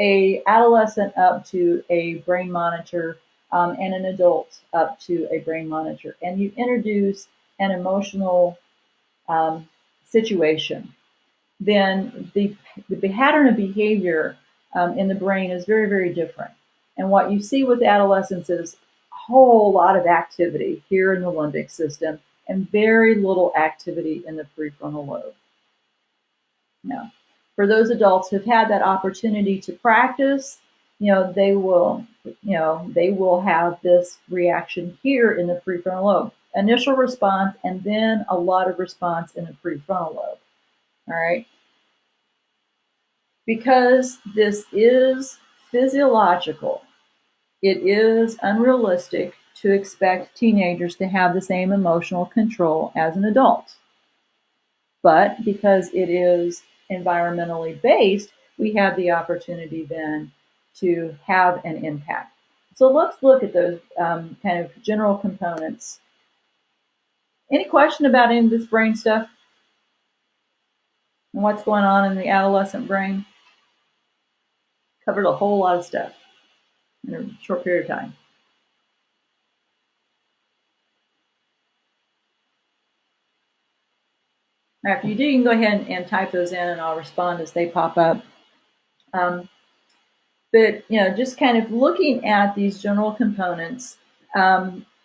a adolescent up to a brain monitor and an adult up to a brain monitor, and you introduce an emotional situation, then the pattern of behavior in the brain is very, very different. And what you see with adolescents is a whole lot of activity here in the limbic system and very little activity in the prefrontal lobe. Now, for those adults who've had that opportunity to practice, they will have this reaction here in the prefrontal lobe. Initial response and then a lot of response in the prefrontal lobe. All right. Because this is physiological, it is unrealistic to expect teenagers to have the same emotional control as an adult. But because it is environmentally based, we have the opportunity then to have an impact. So let's look at those kind of general components. Any question about any of this brain stuff and what's going on in the adolescent brain? Covered a whole lot of stuff in a short period of time. Now, if you do, you can go ahead and type those in, and I'll respond as they pop up. But just kind of looking at these general components: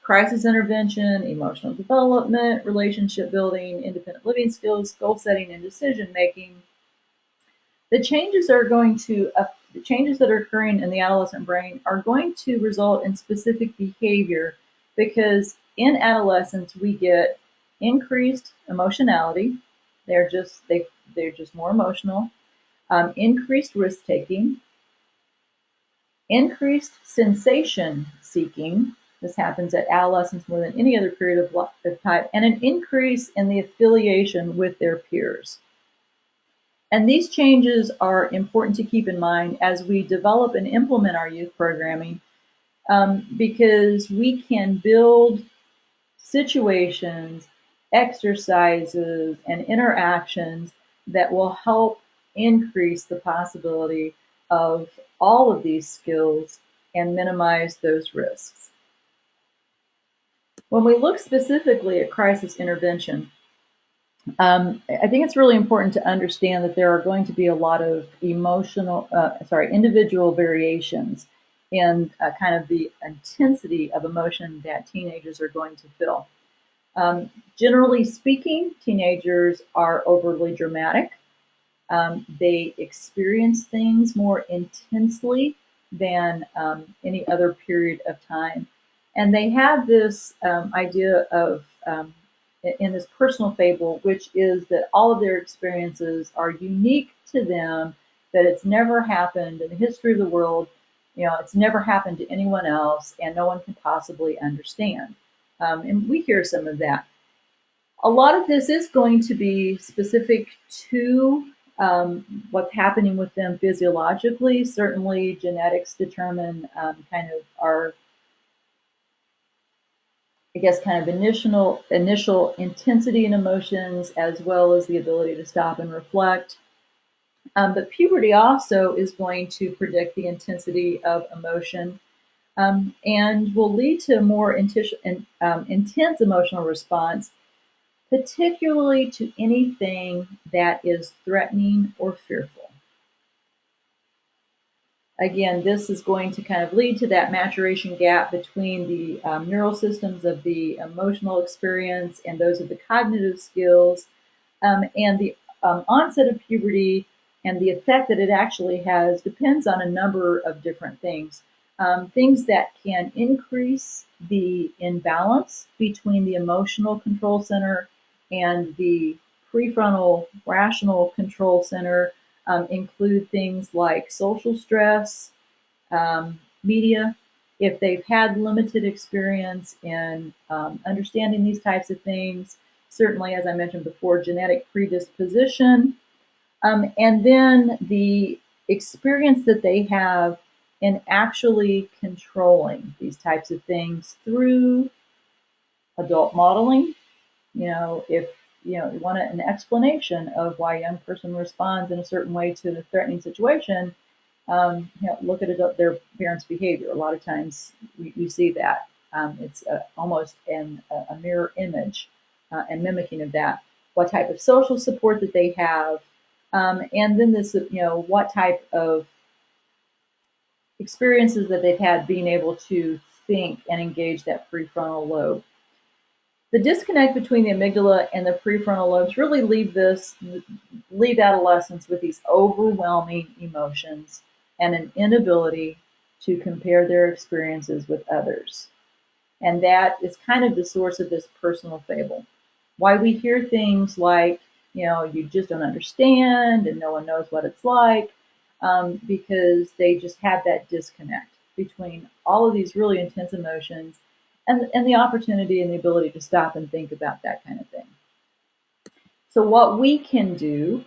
crisis intervention, emotional development, relationship building, independent living skills, goal setting, and decision making. The changes that are occurring in the adolescent brain are going to result in specific behavior, because in adolescence we get increased emotionality. They're just more emotional. Increased risk taking, increased sensation seeking. This happens at adolescence more than any other period of time, and an increase in the affiliation with their peers. And these changes are important to keep in mind as we develop and implement our youth programming, because we can build situations, exercises, and interactions that will help increase the possibility of all of these skills and minimize those risks. When we look specifically at crisis intervention, I think it's really important to understand that there are going to be a lot of individual variations in kind of the intensity of emotion that teenagers are going to feel. Generally speaking, teenagers are overly dramatic. They experience things more intensely than any other period of time. And they have this idea of, in this personal fable, which is that all of their experiences are unique to them, that it's never happened in the history of the world. It's never happened to anyone else, and no one can possibly understand. And we hear some of that. A lot of this is going to be specific to what's happening with them physiologically. Certainly, genetics determine kind of our, kind of initial intensity in emotions, as well as the ability to stop and reflect. But puberty also is going to predict the intensity of emotion, and will lead to a more intense emotional response, particularly to anything that is threatening or fearful. Again, this is going to kind of lead to that maturation gap between the neural systems of the emotional experience and those of the cognitive skills, and the onset of puberty and the effect that it actually has depends on a number of different things. Things that can increase the imbalance between the emotional control center and the prefrontal rational control center include things like social stress, media. If they've had limited experience in understanding these types of things, certainly, as I mentioned before, genetic predisposition, and then the experience that they have in actually controlling these types of things through adult modeling. If you want an explanation of why a young person responds in a certain way to a threatening situation, look at their parents' behavior. A lot of times we see that. It's almost a mirror image and mimicking of that, what type of social support that they have, and then this, what type of experiences that they've had being able to think and engage that prefrontal lobe. The disconnect between the amygdala and the prefrontal lobes really leave adolescents with these overwhelming emotions and an inability to compare their experiences with others. And that is kind of the source of this personal fable. Why we hear things like, you just don't understand and no one knows what it's like, because they just have that disconnect between all of these really intense emotions and the opportunity and the ability to stop and think about that kind of thing. So what we can do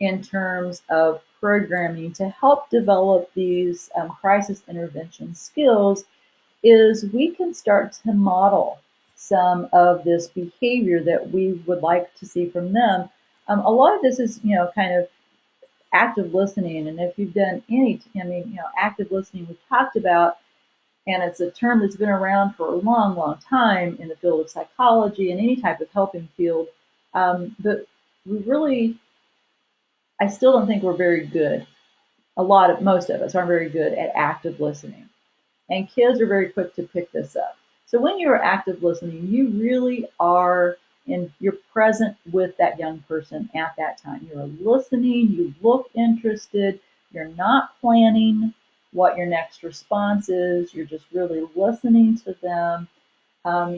in terms of programming to help develop these crisis intervention skills is we can start to model some of this behavior that we would like to see from them. A lot of this is, kind of active listening. And if you've done active listening we've talked about, and it's a term that's been around for a long, long time in the field of psychology and any type of helping field. But I still don't think we're very good. Most of us aren't very good at active listening. And kids are very quick to pick this up. So when you're active listening, you really you're present with that young person at that time. You're listening, you look interested, you're not planning what your next response is, you're just really listening to them.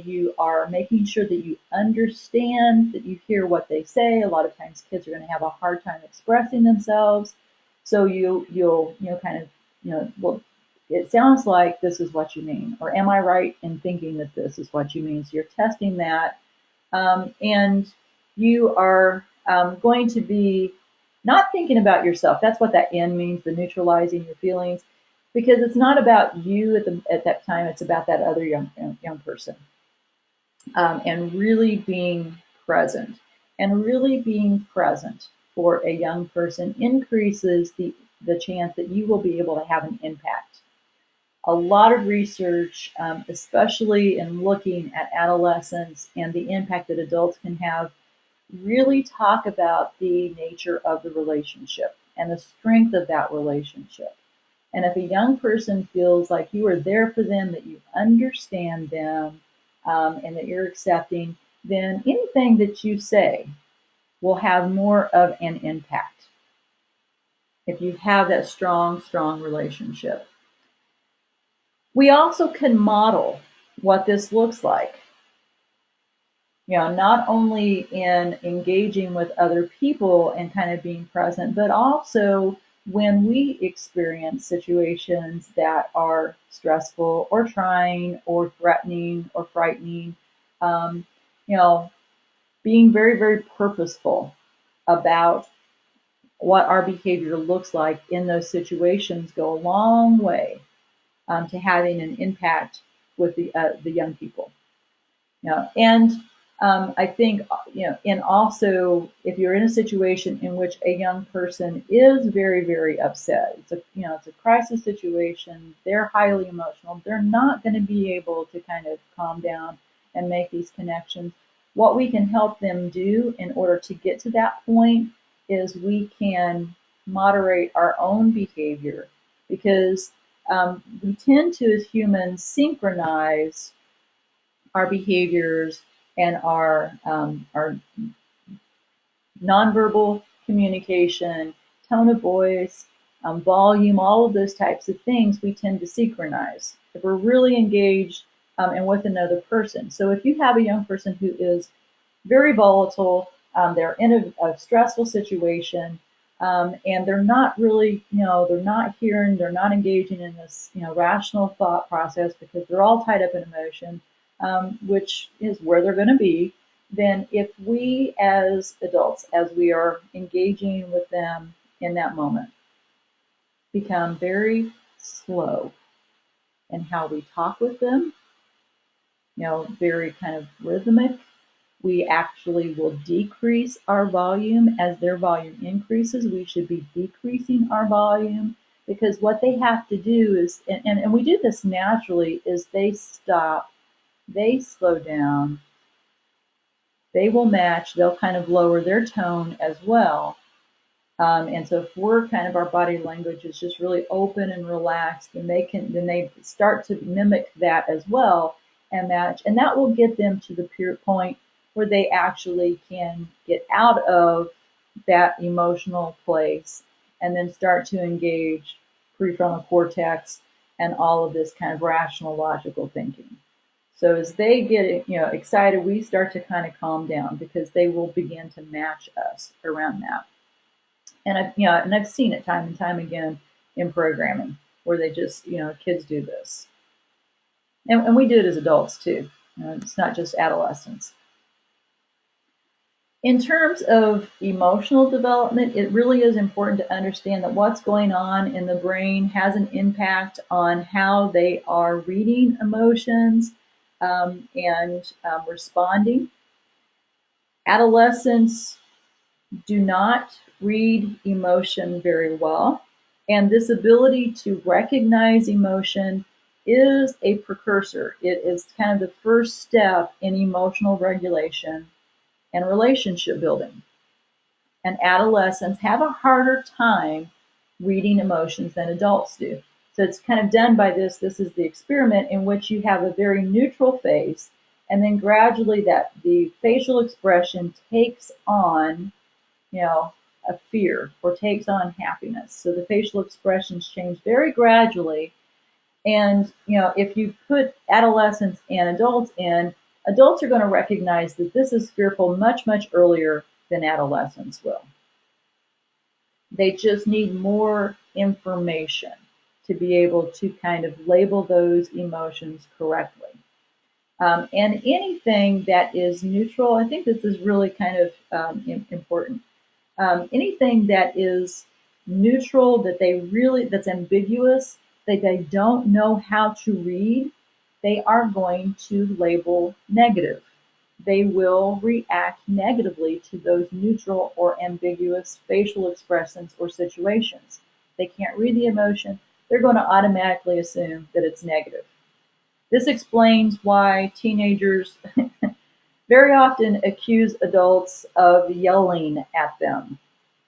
You are making sure that you understand, that you hear what they say. A lot of times kids are going to have a hard time expressing themselves. So you'll kind of, well, it sounds like this is what you mean, or am I right in thinking that this is what you mean? So you're testing that, and you are going to be not thinking about yourself. That's what that N means, the neutralizing your feelings, because it's not about you at that time. It's about that other young person, and really being present. And really being present for a young person increases the chance that you will be able to have an impact. A lot of research, especially in looking at adolescence and the impact that adults can have, really talk about the nature of the relationship and the strength of that relationship. And if a young person feels like you are there for them, that you understand them, and that you're accepting, then anything that you say will have more of an impact if you have that strong, strong relationship. We also can model what this looks like. Not only in engaging with other people and kind of being present, but also when we experience situations that are stressful or trying or threatening or frightening, being very, very purposeful about what our behavior looks like in those situations go a long way to having an impact with the young people. And I think, and also if you're in a situation in which a young person is very, very upset, it's a crisis situation, they're highly emotional, they're not going to be able to kind of calm down and make these connections. What we can help them do in order to get to that point is we can moderate our own behavior, because we tend to, as humans, synchronize our behaviors and our nonverbal communication, tone of voice, volume, all of those types of things we tend to synchronize if we're really engaged and with another person. So if you have a young person who is very volatile, they're in a stressful situation, and they're not really, they're not hearing, they're not engaging in this, rational thought process because they're all tied up in emotion, which is where they're going to be. Then if we as adults, as we are engaging with them in that moment, become very slow in how we talk with them, very kind of rhythmic, we actually will decrease our volume as their volume increases. We should be decreasing our volume, because what they have to do is, and we do this naturally, is they stop, they slow down, they will match, they'll kind of lower their tone as well. And so if we're kind of, our body language is just really open and relaxed, then they start to mimic that as well and match. And that will get them to the pure point where they actually can get out of that emotional place and then start to engage prefrontal cortex and all of this kind of rational logical thinking. So as they get excited, we start to kind of calm down because they will begin to match us around that. And I've seen it time and time again in programming where they just kids do this, and we do it as adults too. It's not just adolescents. In terms of emotional development, it really is important to understand that what's going on in the brain has an impact on how they are reading emotions and responding. Adolescents do not read emotion very well, and this ability to recognize emotion is a precursor. It is kind of the first step in emotional regulation and relationship building. And adolescents have a harder time reading emotions than adults do. So it's kind of done by this. This is the experiment in which you have a very neutral face, and then gradually that the facial expression takes on, a fear or takes on happiness. So the facial expressions change very gradually. And, if you put adolescents and adults in, adults are going to recognize that this is fearful much, much earlier than adolescents will. They just need more information to be able to kind of label those emotions correctly. And anything that is neutral, I think this is really kind of important. Anything that is neutral, that's ambiguous, that they don't know how to read, they are going to label negative. They will react negatively to those neutral or ambiguous facial expressions or situations. They can't read the emotion, they're going to automatically assume that it's negative. This explains why teenagers very often accuse adults of yelling at them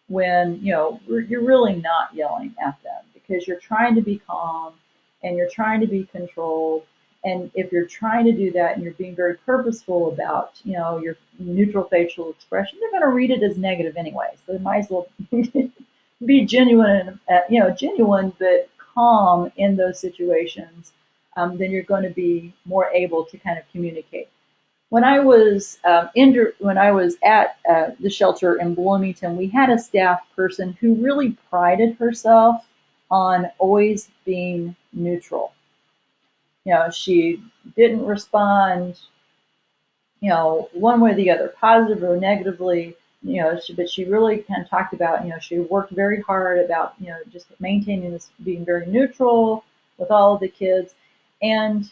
when you're really not yelling at them, because you're trying to be calm and you're trying to be controlled. And if you're trying to do that and you're being very purposeful about your neutral facial expression, they're going to read it as negative anyway. So they might as well be genuine, genuine but calm in those situations. Then you're going to be more able to kind of communicate. When I was when I was at the shelter in Bloomington, we had a staff person who really prided herself on always being neutral. She didn't respond, one way or the other, positive or negatively. But she really kind of talked about, she worked very hard about, just maintaining this, being very neutral with all of the kids. And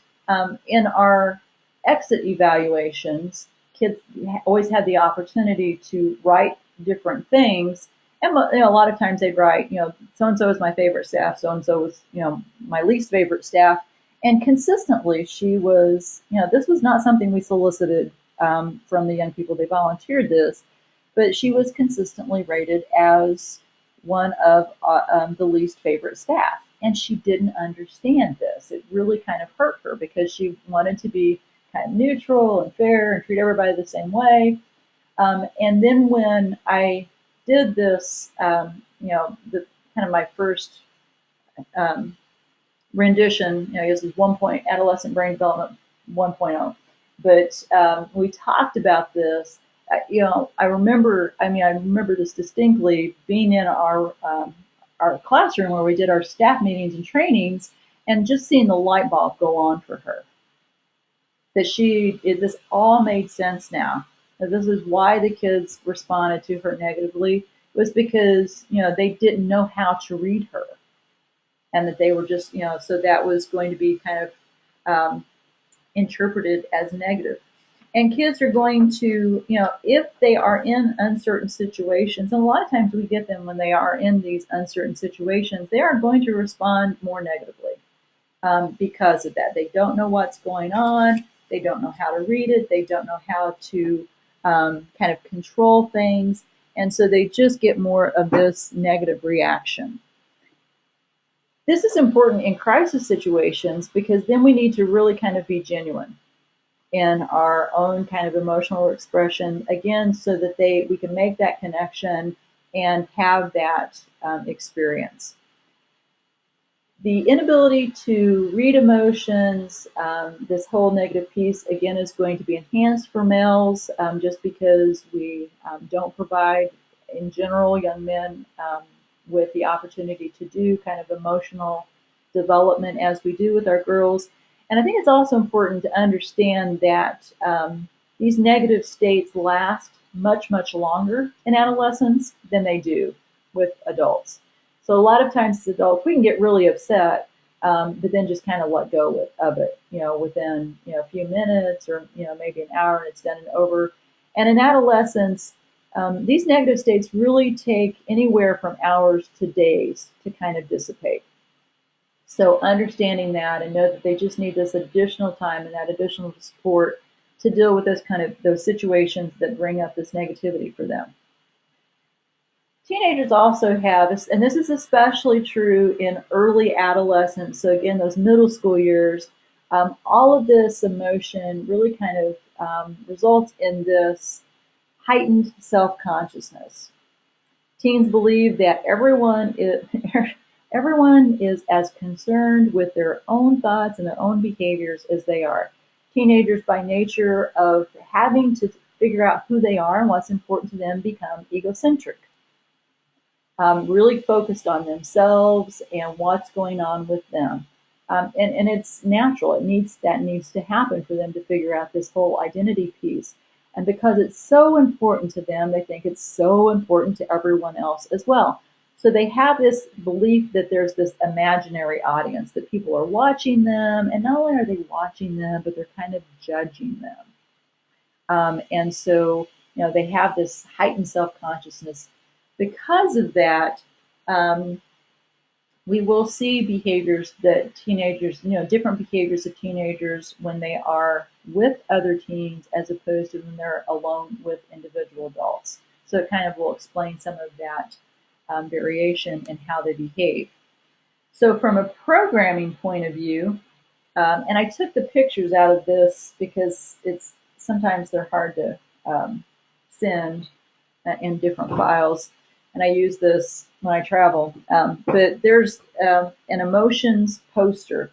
in our exit evaluations, kids always had the opportunity to write different things. And a lot of times they'd write, so-and-so is my favorite staff, so-and-so was, my least favorite staff. And consistently, she was, this was not something we solicited from the young people. They volunteered this, but she was consistently rated as one of the least favorite staff. And she didn't understand this. It really kind of hurt her because she wanted to be kind of neutral and fair and treat everybody the same way. And then when I did this, the kind of my first rendition, this is Adolescent Brain Development 1.0. But we talked about this. I remember this distinctly, being in our classroom where we did our staff meetings and trainings, and just seeing the light bulb go on for her. That this all made sense now. That this is why the kids responded to her negatively, was because they didn't know how to read her, and that they were just so that was going to be kind of interpreted as negative. And kids are going to, if they are in uncertain situations, and a lot of times we get them when they are in these uncertain situations, they are going to respond more negatively because of that. They don't know what's going on. They don't know how to read it. They don't know how to kind of control things. And so they just get more of this negative reaction. This is important in crisis situations because then we need to really kind of be genuine in our own kind of emotional expression, again, so that we can make that connection and have that experience. The inability to read emotions, this whole negative piece, again, is going to be enhanced for males just because we don't provide, in general, young men with the opportunity to do kind of emotional development as we do with our girls. And I think it's also important to understand that these negative states last much, much longer in adolescence than they do with adults. So a lot of times as adults, we can get really upset, but then just kind of let go of it, within, a few minutes or, maybe an hour and it's done and over. And in adolescence, these negative states really take anywhere from hours to days to kind of dissipate. So understanding that and know that they just need this additional time and that additional support to deal with those situations that bring up this negativity for them. Teenagers also have, and this is especially true in early adolescence, so again, those middle school years, all of this emotion really kind of results in this heightened self-consciousness. Teens believe that everyone is as concerned with their own thoughts and their own behaviors as they are. Teenagers, by nature of having to figure out who they are and what's important to them, become egocentric. Really focused on themselves and what's going on with them. And it's natural. It needs to happen for them to figure out this whole identity piece. And because it's so important to them, they think it's so important to everyone else as well. So they have this belief that there's this imaginary audience, that people are watching them, and not only are they watching them, but they're kind of judging them. And so, they have this heightened self-consciousness. Because of that, we will see behaviors that teenagers, different behaviors of teenagers when they are with other teens as opposed to when they're alone with individual adults. So it kind of will explain some of that variation in how they behave. So from a programming point of view, and I took the pictures out of this because sometimes they're hard to send in different files, and I use this when I travel. But there's an emotions poster,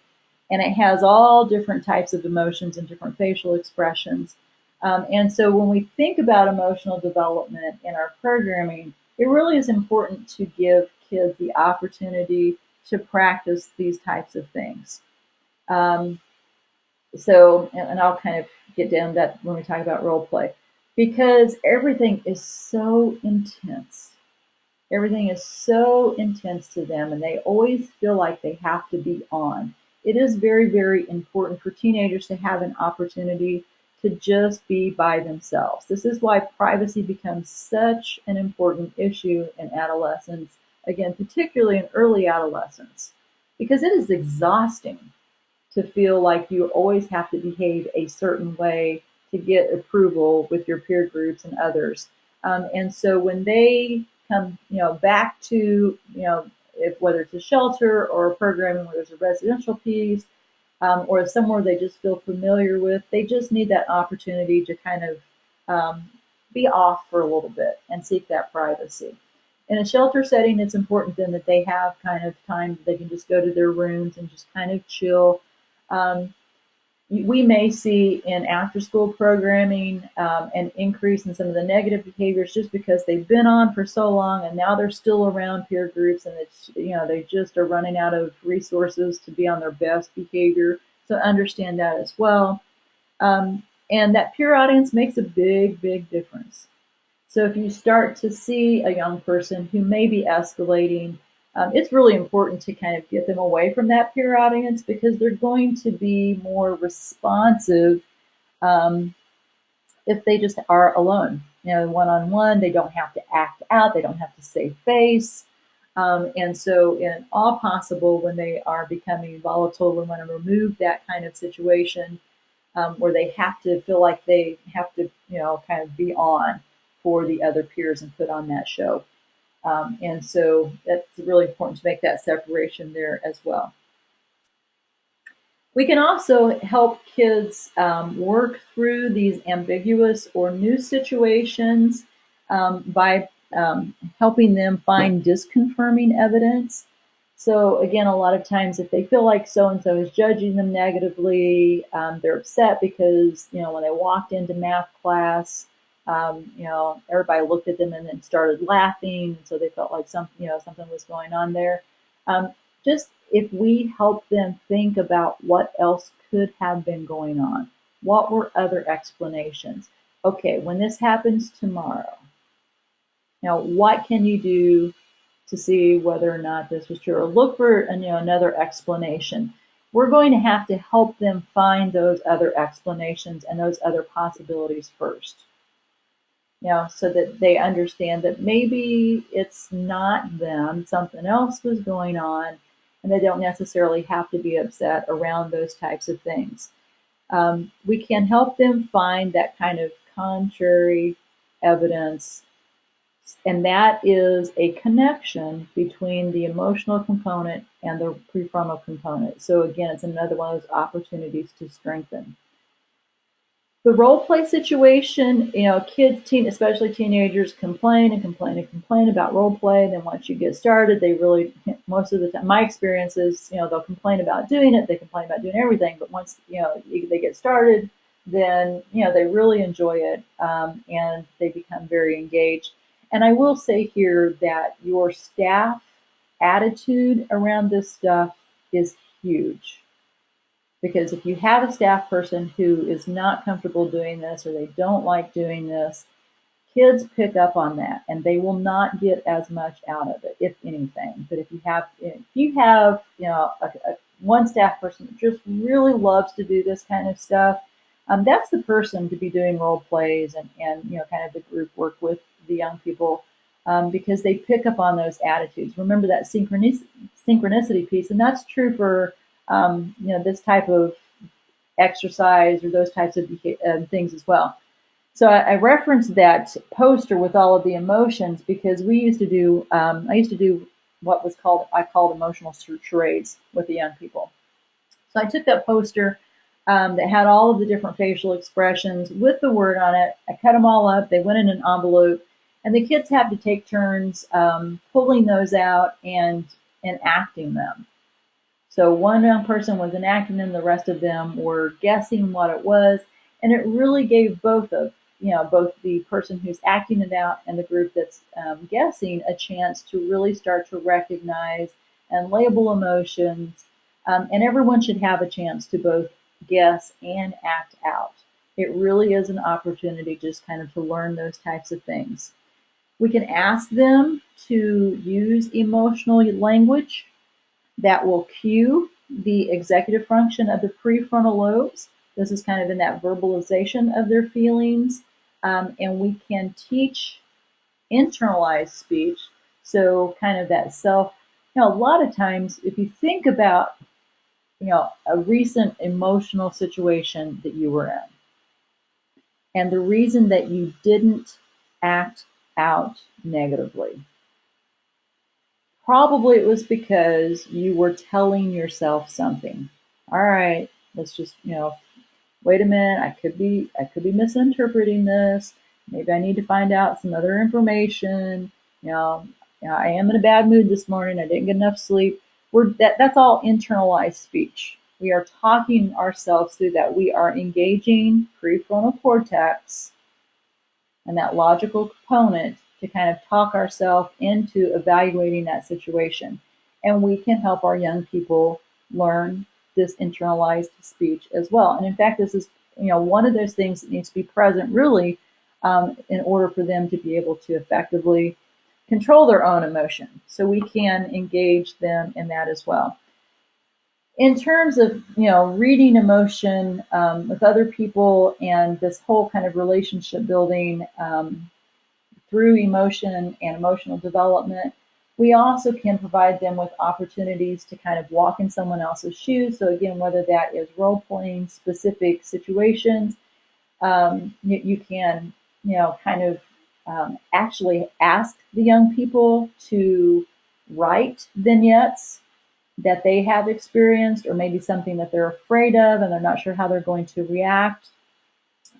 and it has all different types of emotions and different facial expressions. And so when we think about emotional development in our programming, it really is important to give kids the opportunity to practice these types of things. And I'll kind of get down that when we talk about role play, because everything is so intense. Everything is so intense to them, and they always feel like they have to be on. It is very, very important for teenagers to have an opportunity to just be by themselves. This is why privacy becomes such an important issue in adolescence, again, particularly in early adolescence, because it is exhausting to feel like you always have to behave a certain way to get approval with your peer groups and others. And so when they come, back to, whether it's a shelter or a programming where there's a residential piece, or somewhere they just feel familiar with, they just need that opportunity to kind of be off for a little bit and seek that privacy. In a shelter setting, it's important then that they have kind of time they can just go to their rooms and just kind of chill. We may see in after-school programming an increase in some of the negative behaviors just because they've been on for so long and now they're still around peer groups, and it's, they just are running out of resources to be on their best behavior. So understand that as well. And that peer audience makes a big, big difference. So if you start to see a young person who may be escalating, it's really important to kind of get them away from that peer audience, because they're going to be more responsive if they just are alone. One-on-one, they don't have to act out, they don't have to save face. And so in all possible, when they are becoming volatile, we want to remove that kind of situation. where they have to feel like they have to, kind of be on for the other peers and put on that show. And so that's really important to make that separation there as well. We can also help kids work through these ambiguous or new situations by helping them find disconfirming evidence. So again, a lot of times if they feel like so-and-so is judging them negatively, they're upset because, when they walked into math class, everybody looked at them and then started laughing. So they felt like something was going on there. Just if we help them think about what else could have been going on, what were other explanations? Okay, when this happens tomorrow, what can you do to see whether or not this was true, or look for another explanation. We're going to have to help them find those other explanations and those other possibilities first. So that they understand that maybe it's not them, something else was going on, and they don't necessarily have to be upset around those types of things. We can help them find that kind of contrary evidence, and that is a connection between the emotional component and the prefrontal component. So again, it's another one of those opportunities to strengthen. The role play situation, kids, especially teenagers, complain and complain and complain about role play. And then once you get started, they really, most of the time, my experience is, they'll complain about doing it. They complain about doing everything. But once, they get started, then, they really enjoy it and they become very engaged. And I will say here that your staff attitude around this stuff is huge. Because if you have a staff person who is not comfortable doing this or they don't like doing this, kids pick up on that and they will not get as much out of it, if anything. But if you have one staff person that just really loves to do this kind of stuff, that's the person to be doing role plays and kind of the group work with the young people, because they pick up on those attitudes. Remember that synchronicity piece, and that's true for this type of exercise or those types of things as well. So I referenced that poster with all of the emotions because we used to do, I used to do what I called emotional charades with the young people. So I took that poster that had all of the different facial expressions with the word on it. I cut them all up. They went in an envelope, and the kids had to take turns pulling those out and acting them. So one young person was enacting them, the rest of them were guessing what it was, and it really gave both the person who's acting it out and the group that's guessing a chance to really start to recognize and label emotions, and everyone should have a chance to both guess and act out. It really is an opportunity just kind of to learn those types of things. We can ask them to use emotional language that will cue the executive function of the prefrontal lobes. This is kind of in that verbalization of their feelings. And we can teach internalized speech. So kind of that self, a lot of times if you think about, a recent emotional situation that you were in, and the reason that you didn't act out negatively, probably it was because you were telling yourself something. All right, let's just, wait a minute, I could be misinterpreting this. Maybe I need to find out some other information. I am in a bad mood this morning. I didn't get enough sleep. That's all internalized speech. We are talking ourselves through that. We are engaging prefrontal cortex and that logical component to kind of talk ourselves into evaluating that situation. And we can help our young people learn this internalized speech as well. And in fact, this is one of those things that needs to be present really in order for them to be able to effectively control their own emotion. So we can engage them in that as well. In terms of reading emotion with other people and this whole kind of relationship building through emotion and emotional development, We also can provide them with opportunities to kind of walk in someone else's shoes. So again, whether that is role playing specific situations, you can, kind of actually ask the young people to write vignettes that they have experienced, or maybe something that they're afraid of and they're not sure how they're going to react,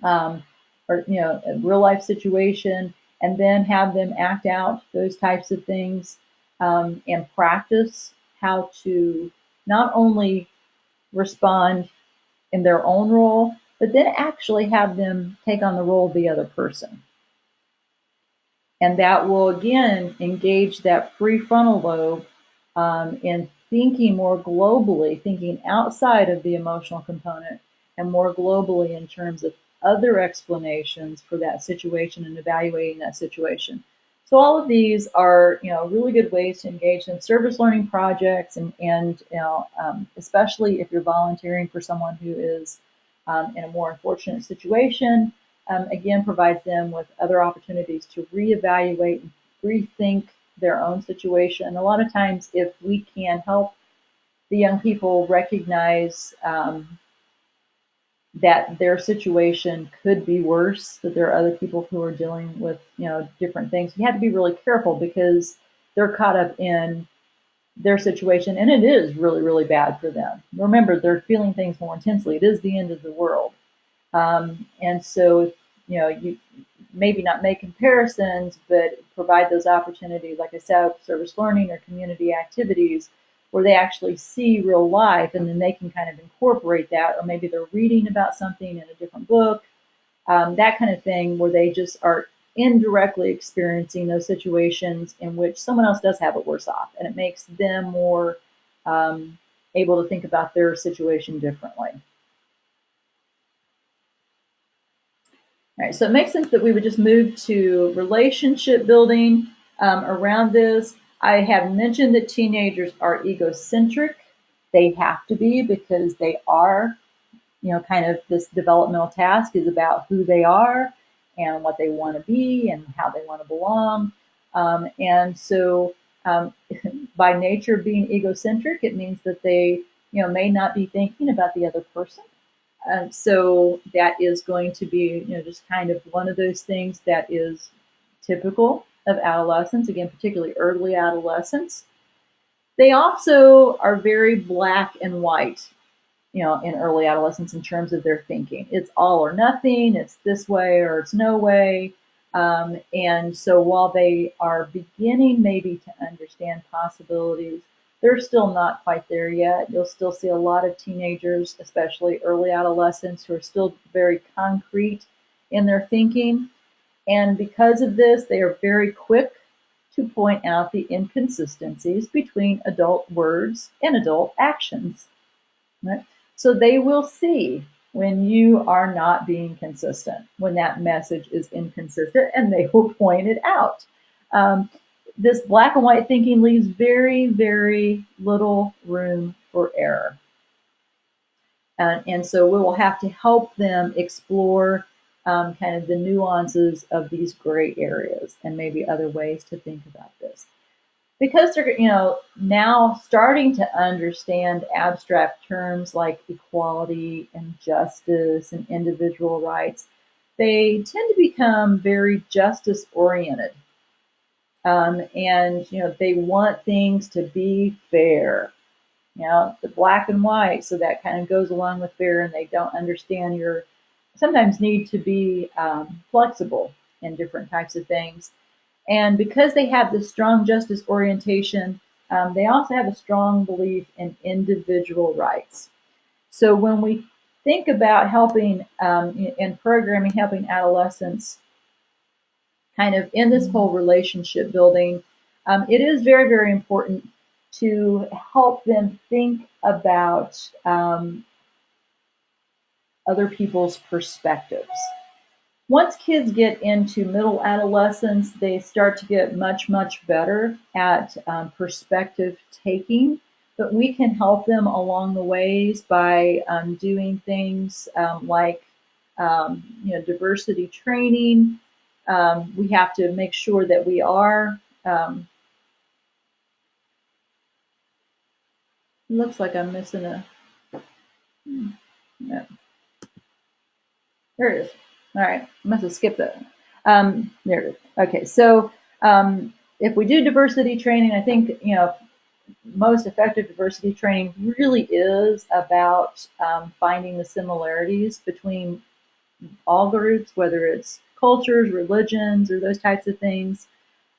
um, or a real life situation, and then have them act out those types of things, and practice how to not only respond in their own role, but then actually have them take on the role of the other person. And that will again engage that prefrontal lobe, in thinking more globally, thinking outside of the emotional component, and more globally in terms of other explanations for that situation and evaluating that situation. So all of these are, really good ways to engage in service learning projects, and especially if you're volunteering for someone who is, in a more unfortunate situation, again, provides them with other opportunities to reevaluate and rethink their own situation. A lot of times, if we can help the young people recognize, that their situation could be worse, that there are other people who are dealing with, different things, you have to be really careful because they're caught up in their situation, and it is really, really bad for them. Remember, they're feeling things more intensely. It is the end of the world. And so, you maybe not make comparisons, but provide those opportunities, like I said, service learning or community activities where they actually see real life, and then they can kind of incorporate that, or maybe they're reading about something in a different book, that kind of thing, where they just are indirectly experiencing those situations in which someone else does have it worse off, and it makes them more, able to think about their situation differently. All right, so it makes sense that we would just move to relationship building, around this. I have mentioned that teenagers are egocentric. They have to be, because they are, kind of, this developmental task is about who they are and what they want to be and how they want to belong. And so, by nature being egocentric, it means that they, may not be thinking about the other person. So that is going to be, just kind of one of those things that is typical of adolescence, again, particularly early adolescence. They also are very black and white, in early adolescence in terms of their thinking. It's all or nothing, it's this way or it's no way. And so while they are beginning maybe to understand possibilities, they're still not quite there yet. You'll still see a lot of teenagers, especially early adolescents, who are still very concrete in their thinking. And because of this, they are very quick to point out the inconsistencies between adult words and adult actions. Right? So they will see when you are not being consistent, when that message is inconsistent, and they will point it out. This black and white thinking leaves very, very little room for error. And so we will have to help them explore, kind of the nuances of these gray areas and maybe other ways to think about this. Because they're, now starting to understand abstract terms like equality and justice and individual rights, they tend to become very justice oriented. And, they want things to be fair, the black and white. So that kind of goes along with fair, and they don't understand your sometimes need to be, flexible in different types of things. And because they have this strong justice orientation, they also have a strong belief in individual rights. So when we think about helping, in programming, helping adolescents kind of in this whole relationship building, it is very, very important to help them think about, other people's perspectives. Once kids get into middle adolescence, they start to get much, much better at, perspective taking. But we can help them along the ways by, doing things, like, diversity training. We have to make sure that we are, Looks like I'm missing a, no, there it is. All right, I must have skipped that. There it is. Okay, so if we do diversity training, I think, most effective diversity training really is about finding the similarities between all groups, whether it's cultures, religions, or those types of things,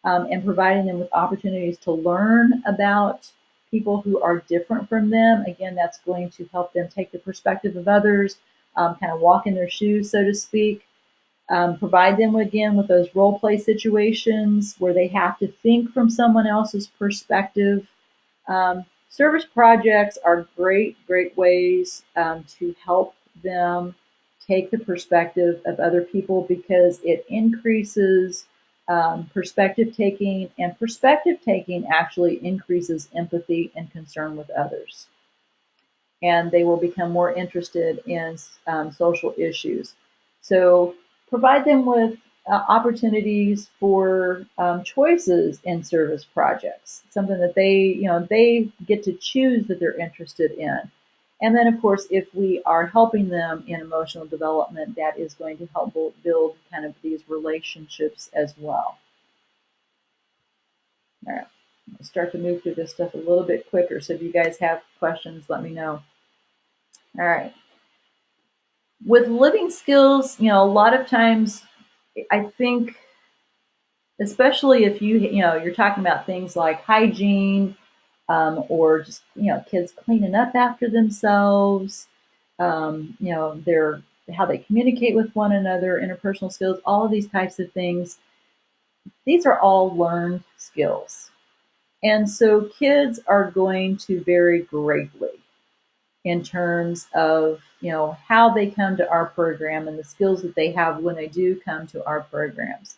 and providing them with opportunities to learn about people who are different from them. Again, that's going to help them take the perspective of others, kind of walk in their shoes, so to speak. Provide them again with those role play situations where they have to think from someone else's perspective. Service projects are great ways to help them take the perspective of other people because it increases perspective taking, and perspective taking actually increases empathy and concern with others. And they will become more interested in social issues. So provide them with opportunities for choices in service projects, something that they get to choose that they're interested in. And then, of course, if we are helping them in emotional development, that is going to help build kind of these relationships as well. All right, I'll start to move through this stuff a little bit quicker. So if you guys have questions, let me know. All right. With living skills, a lot of times I think, especially if you're talking about things like hygiene, or just, kids cleaning up after themselves, their how they communicate with one another, interpersonal skills, all of these types of things. These are all learned skills. And so kids are going to vary greatly in terms of how they come to our program and the skills that they have when they do come to our programs.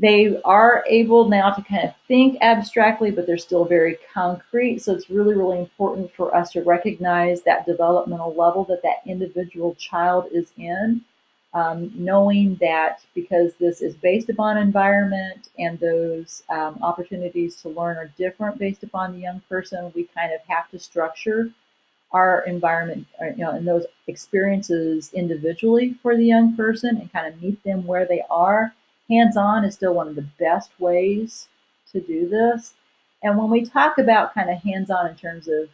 They are able now to kind of think abstractly, but they're still very concrete. So it's really important for us to recognize that developmental level that that individual child is in, knowing that because this is based upon environment and those opportunities to learn are different based upon the young person, we kind of have to structure our environment, and those experiences individually for the young person and kind of meet them where they are. Hands-on is still one of the best ways to do this. And when we talk about kind of hands-on in terms of,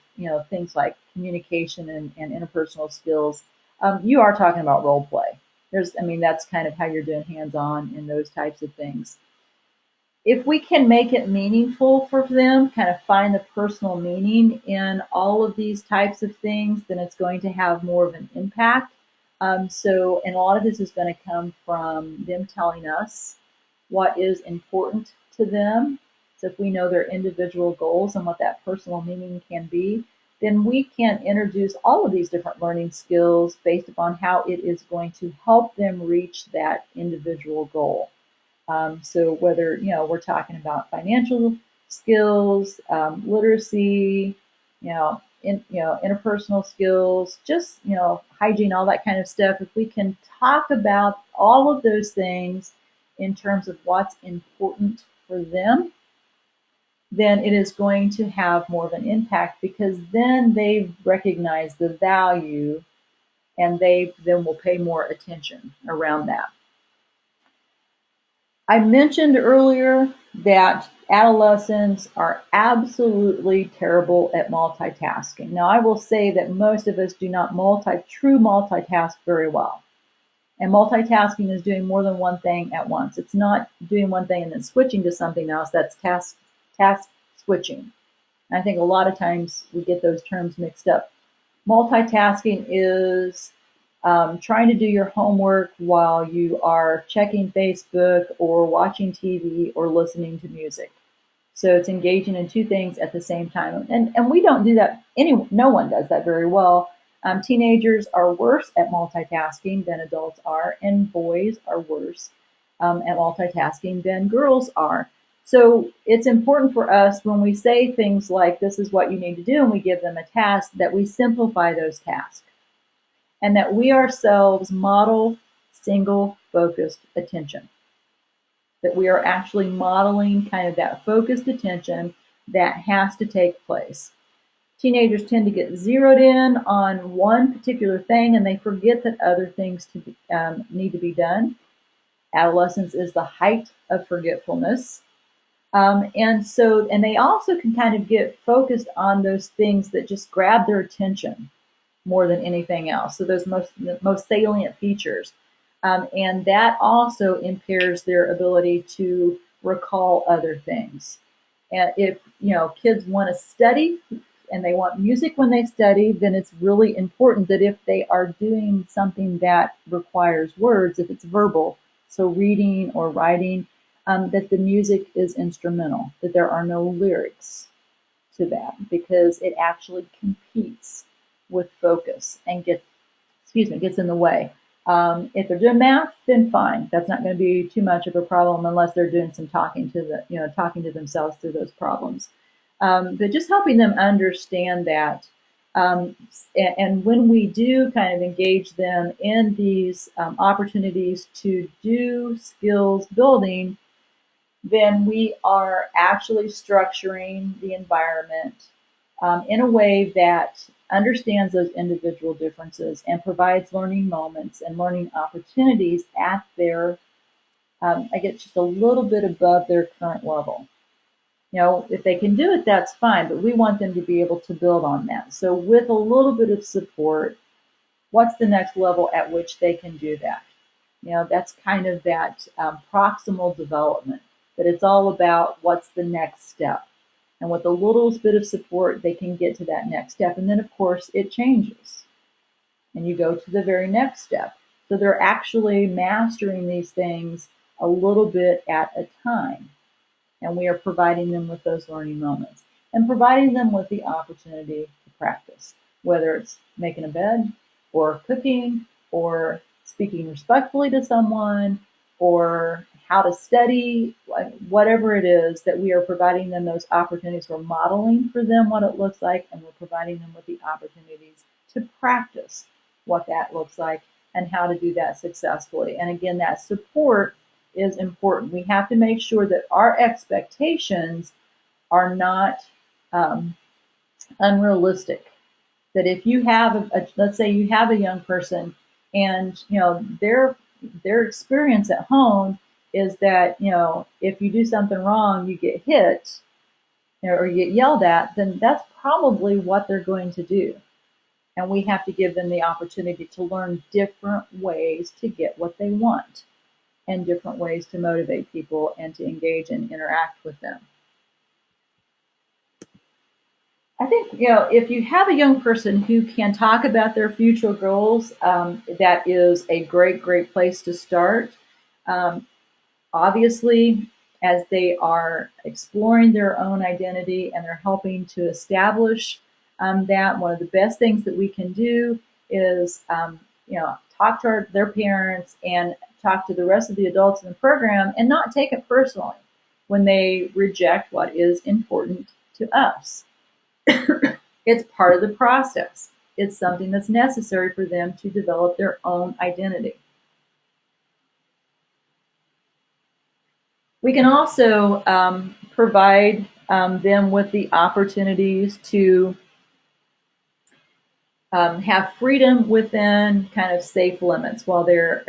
things like communication and interpersonal skills, you are talking about role play. That's kind of how you're doing hands-on in those types of things. If we can make it meaningful for them, kind of find the personal meaning in all of these types of things, then it's going to have more of an impact. And a lot of this is going to come from them telling us what is important to them. So if we know their individual goals and what that personal meaning can be, then we can introduce all of these different learning skills based upon how it is going to help them reach that individual goal. So whether we're talking about financial skills, literacy, interpersonal skills, just hygiene, all that kind of stuff. If we can talk about all of those things in terms of what's important for them, then it is going to have more of an impact because then they recognize the value and they then will pay more attention around that. I mentioned earlier that adolescents are absolutely terrible at multitasking. Now, I will say that most of us do not true multitask very well. And multitasking is doing more than one thing at once. It's not doing one thing and then switching to something else. That's task switching. And I think a lot of times we get those terms mixed up. Multitasking is trying to do your homework while you are checking Facebook or watching TV or listening to music. So it's engaging in two things at the same time. And we don't do that. No one does that very well. Teenagers are worse at multitasking than adults are, and boys are worse at multitasking than girls are. So it's important for us when we say things like, this is what you need to do, and we give them a task, that we simplify those tasks and that we ourselves model single focused attention. That we are actually modeling kind of that focused attention that has to take place. Teenagers tend to get zeroed in on one particular thing and they forget that other things need to be done. Adolescence is the height of forgetfulness. And they also can kind of get focused on those things that just grab their attention more than anything else. So those most salient features. And that also impairs their ability to recall other things. And if kids want to study and they want music when they study, then it's really important that if they are doing something that requires words, if it's verbal, so reading or writing, that the music is instrumental, that there are no lyrics to that, because it actually competes with focus and gets in the way. If they're doing math, then fine. That's not going to be too much of a problem unless they're doing some talking to themselves through those problems. But just helping them understand that. And when we do kind of engage them in these opportunities to do skills building, then we are actually structuring the environment in a way that understands those individual differences and provides learning moments and learning opportunities at their, I guess, just a little bit above their current level. If they can do it, that's fine, but we want them to be able to build on that. So with a little bit of support, what's the next level at which they can do that? That's kind of that proximal development, that it's all about what's the next step. And with a little bit of support, they can get to that next step. And then, of course, it changes. And you go to the very next step. So they're actually mastering these things a little bit at a time. And we are providing them with those learning moments and providing them with the opportunity to practice, whether it's making a bed or cooking or speaking respectfully to someone or how to study, whatever it is, that we are providing them those opportunities. We're modeling for them what it looks like, and we're providing them with the opportunities to practice what that looks like and how to do that successfully. And again, that support is important. We have to make sure that our expectations are not unrealistic. That if you have let's say you have a young person and their experience at home is that if you do something wrong you get hit or you get yelled at, then that's probably what they're going to do. And we have to give them the opportunity to learn different ways to get what they want and different ways to motivate people and to engage and interact with them. I think, if you have a young person who can talk about their future goals, that is a great, great place to start. Obviously, as they are exploring their own identity and they're helping to establish that, one of the best things that we can do is, talk to their parents and talk to the rest of the adults in the program and not take it personally when they reject what is important to us. It's part of the process. It's something that's necessary for them to develop their own identity. We can also provide them with the opportunities to have freedom within kind of safe limits while they're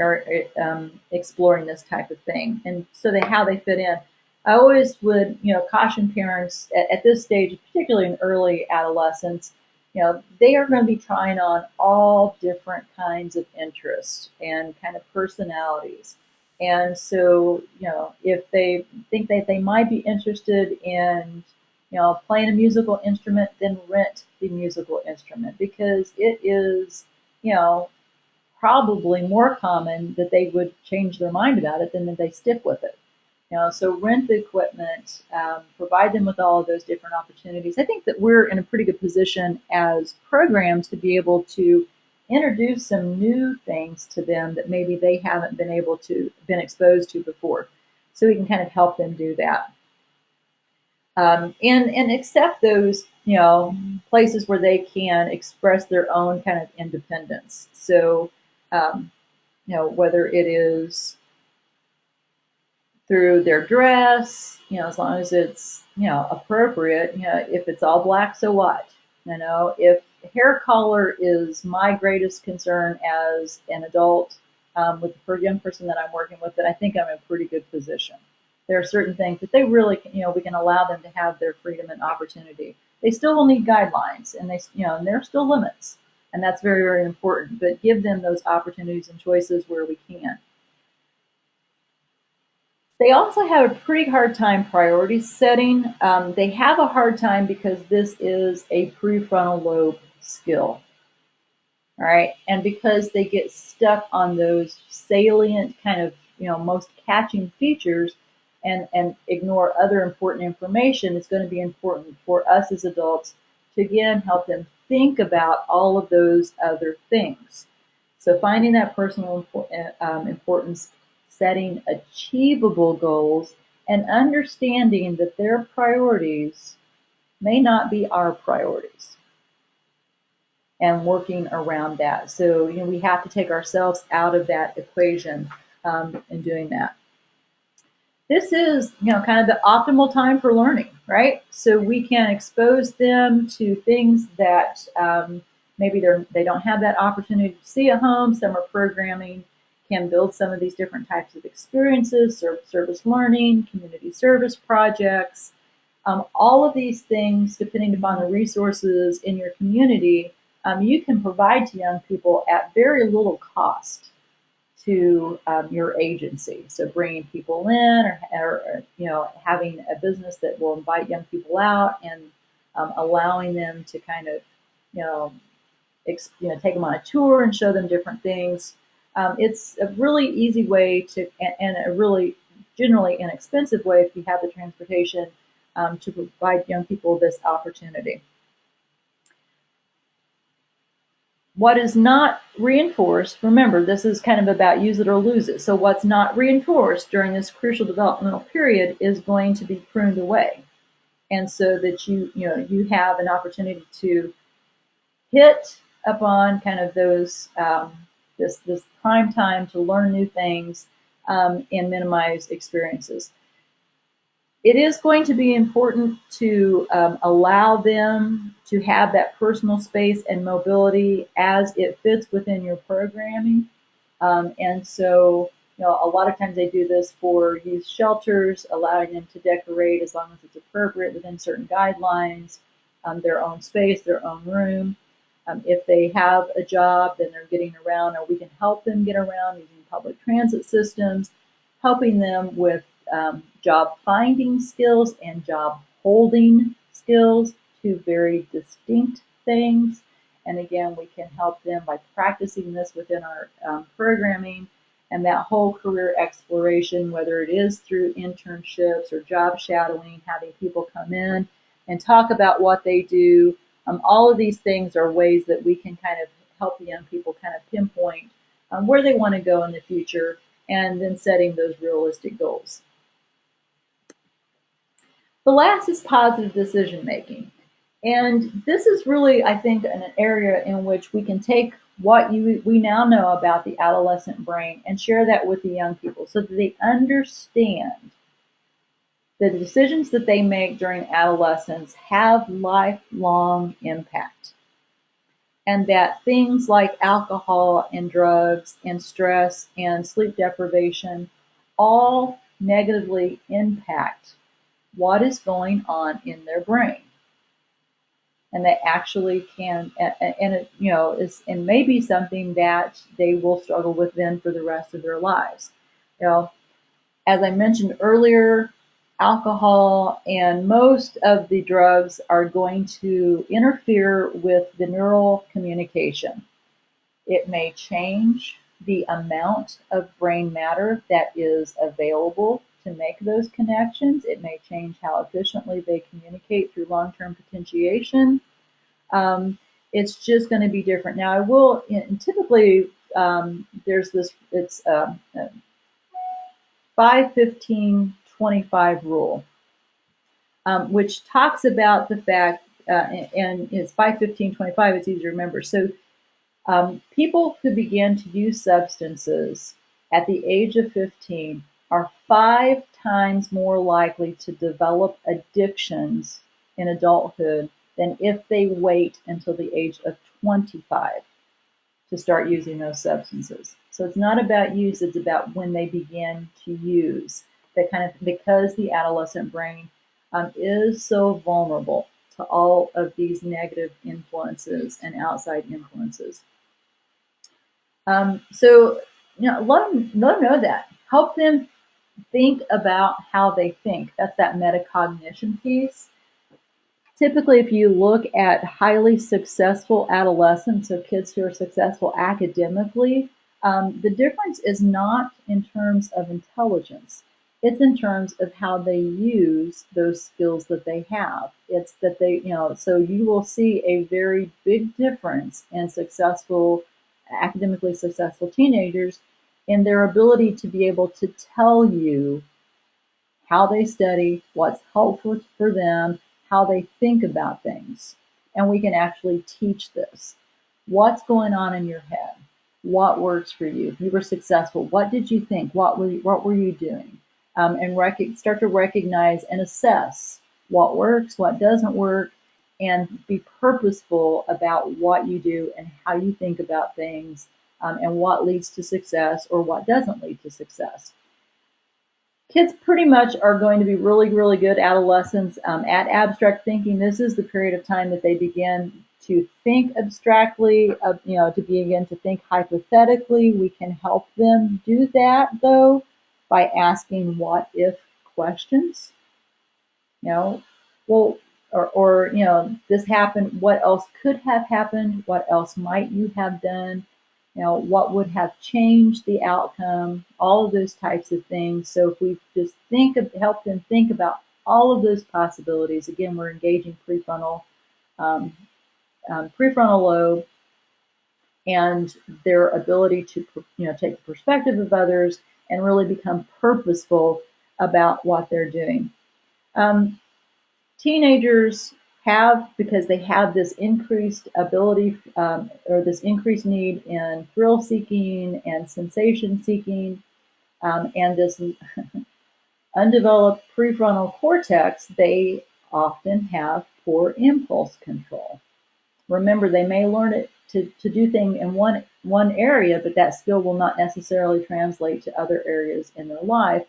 exploring this type of thing, and so how they fit in. I always would, caution parents at this stage, particularly in early adolescence, they are going to be trying on all different kinds of interests and kind of personalities. And so, if they think that they might be interested in, playing a musical instrument, then rent the musical instrument, because it is, probably more common that they would change their mind about it than that they stick with it. So rent the equipment, provide them with all of those different opportunities. I think that we're in a pretty good position as programs to be able to introduce some new things to them that maybe they haven't been exposed to before. So we can kind of help them do that. And accept those, places where they can express their own kind of independence. So, whether it is through their dress, as long as it's, appropriate, if it's all black, so what? You know, if hair color is my greatest concern as an adult with the young person that I'm working with, then I think I'm in a pretty good position. There are certain things that they really, we can allow them to have their freedom and opportunity. They still will need guidelines, and and there are still limits, and that's very, very important. But give them those opportunities and choices where we can. They also have a pretty hard time priority setting. They have a hard time because this is a prefrontal lobe skill. All right. And because they get stuck on those salient kind of, most catching features and ignore other important information, it's going to be important for us as adults to again help them think about all of those other things. So finding that personal importance, setting achievable goals, and understanding that their priorities may not be our priorities and working around that. So, we have to take ourselves out of that equation in doing that. This is, kind of the optimal time for learning, right? So we can expose them to things that maybe they don't have that opportunity to see at home. Summer programming can build some of these different types of experiences, service learning, community service projects, all of these things, depending upon the resources in your community, you can provide to young people at very little cost to your agency. So bringing people in, or having a business that will invite young people out and allowing them to kind of you know, take them on a tour and show them different things. It's a really easy way to, and a really generally inexpensive way if you have the transportation to provide young people this opportunity. What is not reinforced, remember, this is kind of about use it or lose it. So what's not reinforced during this crucial developmental period is going to be pruned away. And so that you have an opportunity to hit upon kind of those this prime time to learn new things and minimize experiences. It is going to be important to allow them to have that personal space and mobility as it fits within your programming. And so, a lot of times they do this for youth shelters, allowing them to decorate as long as it's appropriate within certain guidelines, their own space, their own room. If they have a job, then they're getting around, or we can help them get around using public transit systems, helping them with job finding skills and job holding skills, two very distinct things. And again, we can help them by practicing this within our programming, and that whole career exploration, whether it is through internships or job shadowing, having people come in and talk about what they do. All of these things are ways that we can kind of help the young people kind of pinpoint where they want to go in the future, and then setting those realistic goals. The last is positive decision making. And this is really, I think, an area in which we can take what we now know about the adolescent brain and share that with the young people so that they understand the decisions that they make during adolescence have lifelong impact. And that things like alcohol and drugs and stress and sleep deprivation all negatively impact what is going on in their brain. And they actually can, and it, is, and may be something that they will struggle with then for the rest of their lives. As I mentioned earlier, alcohol and most of the drugs are going to interfere with the neural communication. It may change the amount of brain matter that is available to make those connections. It may change how efficiently they communicate through long-term potentiation. It's just going to be different. Now, I will, typically, there's this, it's 5-15-25 rule, which talks about the fact, and it's 5-15-25, it's easy to remember. So people who begin to use substances at the age of 15 are 5 times more likely to develop addictions in adulthood than if they wait until the age of 25 to start using those substances. So it's not about use, it's about when they begin to use. That kind of, because the adolescent brain is so vulnerable to all of these negative influences and outside influences. So, let them know that. Help them think about how they think. That's that metacognition piece. Typically, if you look at highly successful adolescents, so kids who are successful academically, the difference is not in terms of intelligence. It's in terms of how they use those skills that they have. It's that they, so you will see a very big difference in academically successful teenagers in their ability to be able to tell you how they study, what's helpful for them, how they think about things. And we can actually teach this. What's going on in your head? What works for you? If you were successful, what did you think? What were you doing? And start to recognize and assess what works, what doesn't work, and be purposeful about what you do and how you think about things, and what leads to success or what doesn't lead to success. Kids pretty much are going to be really, really good adolescents at abstract thinking. This is the period of time that they begin to think abstractly, to begin to think hypothetically. We can help them do that, though, by asking what if questions. Well, or this happened, what else could have happened? What else might you have done? What would have changed the outcome? All of those types of things. So if we just help them think about all of those possibilities, again, we're engaging prefrontal lobe and their ability to, take the perspective of others and really become purposeful about what they're doing. Teenagers because they have this increased ability, or this increased need in thrill seeking and sensation seeking, and this undeveloped prefrontal cortex, they often have poor impulse control. Remember, they may learn it to do things in one area, but that skill will not necessarily translate to other areas in their life.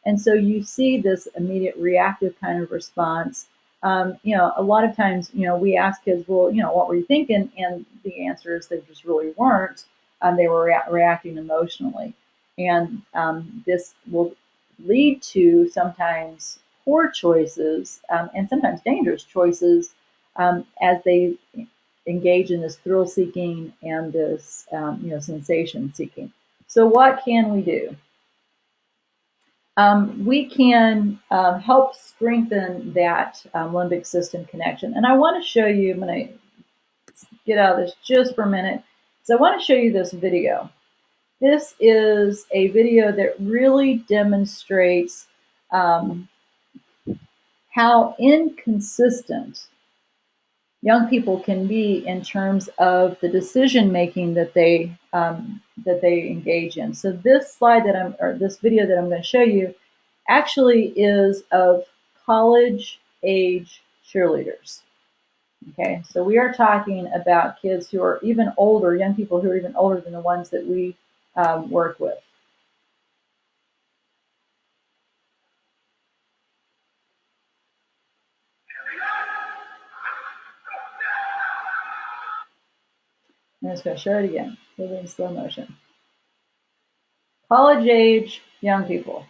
And so you see this immediate reactive kind of response. A lot of times, we ask kids, well, what were you thinking? And the answer is they just really weren't. They were reacting emotionally. And this will lead to sometimes poor choices, and sometimes dangerous choices, as they engage in this thrill seeking and this, sensation seeking. So what can we do? We can help strengthen that limbic system connection. And I want to show you, I'm going to get out of this just for a minute. So I want to show you this video. This is a video that really demonstrates how inconsistent young people can be in terms of the decision making that they engage in. So this this video that I'm going to show you actually is of college age cheerleaders. Okay, so we are talking about kids who are even older, young people who are even older than the ones that we work with. I'm just going to show it again, maybe in slow motion. College age young people.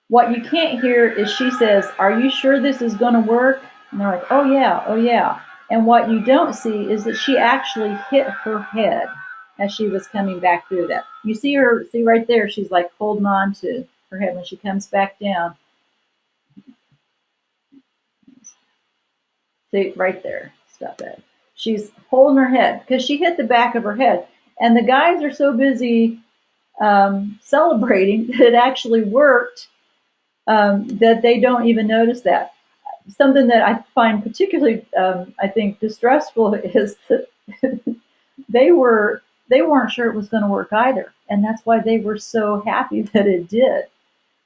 What you can't hear is she says, "Are you sure this is going to work?" And they're like, "Oh yeah, oh yeah." And what you don't see is that she actually hit her head as she was coming back through that. You see right there, she's like holding on to her head when she comes back down. See, right there, stop it. She's holding her head because she hit the back of her head. And the guys are so busy celebrating that it actually worked, that they don't even notice that. Something that I find particularly, I think, distressful is that they weren't sure it was going to work either, and that's why they were so happy that it did.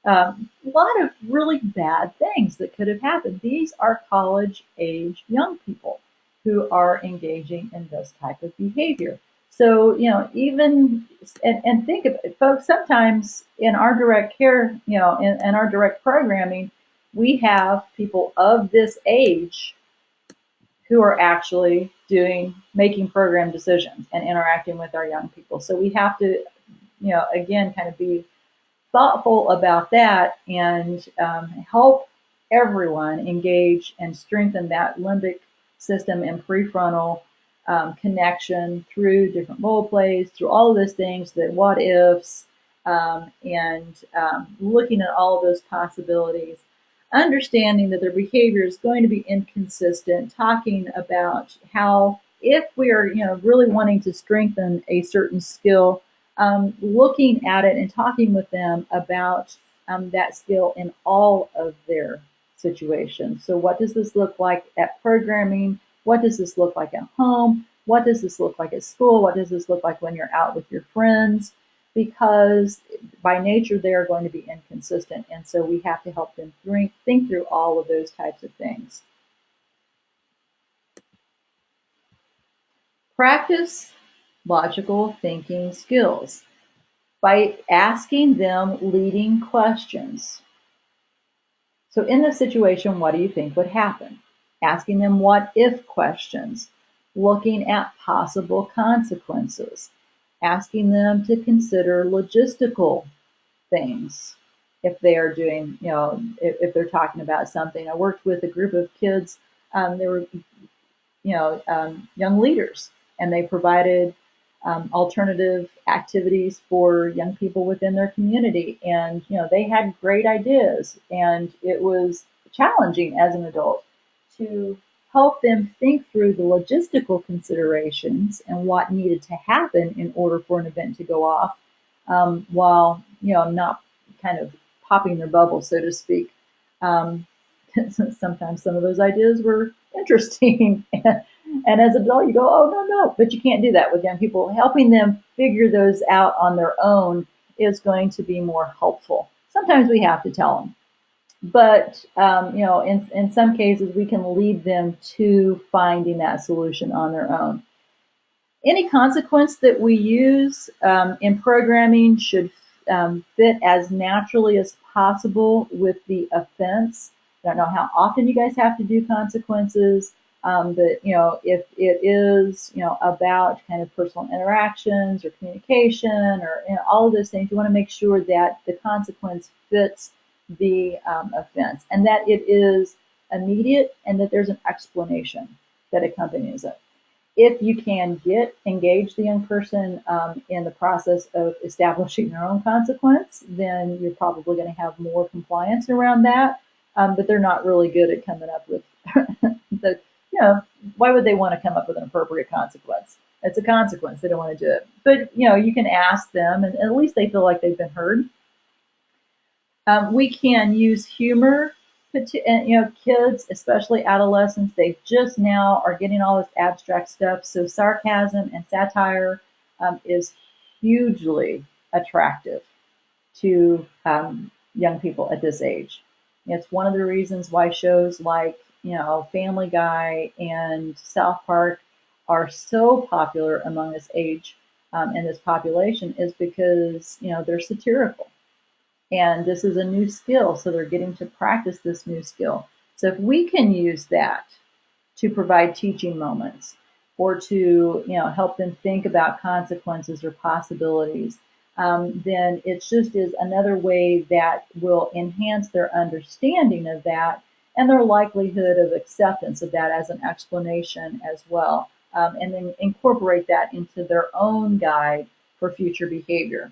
A lot of really bad things that could have happened. These are college age young people who are engaging in this type of behavior. So, even, and think of it, folks, sometimes in our direct care, in our direct programming, we have people of this age who are actually making program decisions and interacting with our young people. So we have to, again, kind of be thoughtful about that and help everyone engage and strengthen that limbic system and prefrontal connection through different role plays, through all of those things, the what ifs, and looking at all of those possibilities, understanding that their behavior is going to be inconsistent, talking about how if we are, really wanting to strengthen a certain skill, looking at it and talking with them about that skill in all of their situations. So, what does this look like at programming? What does this look like at home? What does this look like at school? What does this look like when you're out with your friends? Because by nature, they are going to be inconsistent. And so we have to help them think through all of those types of things. Practice logical thinking skills by asking them leading questions. So, in this situation, what do you think would happen? Asking them what if questions, looking at possible consequences, asking them to consider logistical things if they are doing, if they're talking about something. I worked with a group of kids, they were, young leaders, and they provided alternative activities for young people within their community. And, they had great ideas, and it was challenging as an adult to help them think through the logistical considerations and what needed to happen in order for an event to go off, while, not kind of popping their bubble, so to speak. Um, Sometimes some of those ideas were interesting. And as an adult, you go, oh, no, no. But you can't do that with young people. Helping them figure those out on their own is going to be more helpful. Sometimes we have to tell them. But, in some cases, we can lead them to finding that solution on their own. Any consequence that we use in programming should fit as naturally as possible with the offense. I don't know how often you guys have to do consequences, but if it is about kind of personal interactions or communication or all of those things, you want to make sure that the consequence fits the offense and that it is immediate and that there's an explanation that accompanies it. If you can engage the young person in the process of establishing their own consequence, then you're probably going to have more compliance around that. But they're not really good at coming up with the, why would they want to come up with an appropriate consequence? It's a consequence. They don't want to do it. But, you can ask them, and at least they feel like they've been heard. We can use humor. Kids, especially adolescents, they just now are getting all this abstract stuff. So sarcasm and satire is hugely attractive to young people at this age. It's one of the reasons why shows like, Family Guy and South Park are so popular among this age and this population is because, they're satirical. And this is a new skill, so they're getting to practice this new skill. So if we can use that to provide teaching moments or to help them think about consequences or possibilities, then it just is another way that will enhance their understanding of that and their likelihood of acceptance of that as an explanation as well, and then incorporate that into their own guide for future behavior.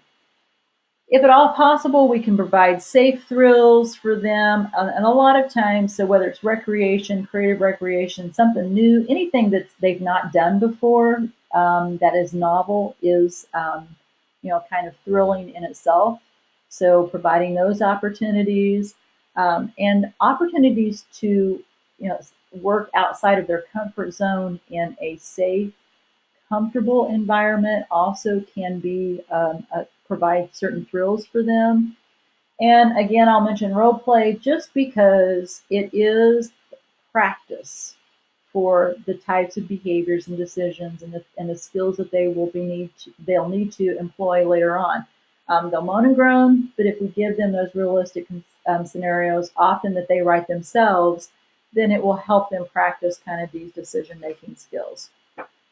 If at all possible, we can provide safe thrills for them. And a lot of times, so whether it's recreation, creative recreation, something new, anything that they've not done before that is novel is, kind of thrilling in itself. So providing those opportunities and opportunities to, work outside of their comfort zone in a safe, comfortable environment also can be provide certain thrills for them. And again, I'll mention role play just because it is practice for the types of behaviors and decisions and the skills that they'll need to employ later on. They'll moan and groan, but if we give them those realistic scenarios, often that they write themselves, then it will help them practice kind of these decision-making skills.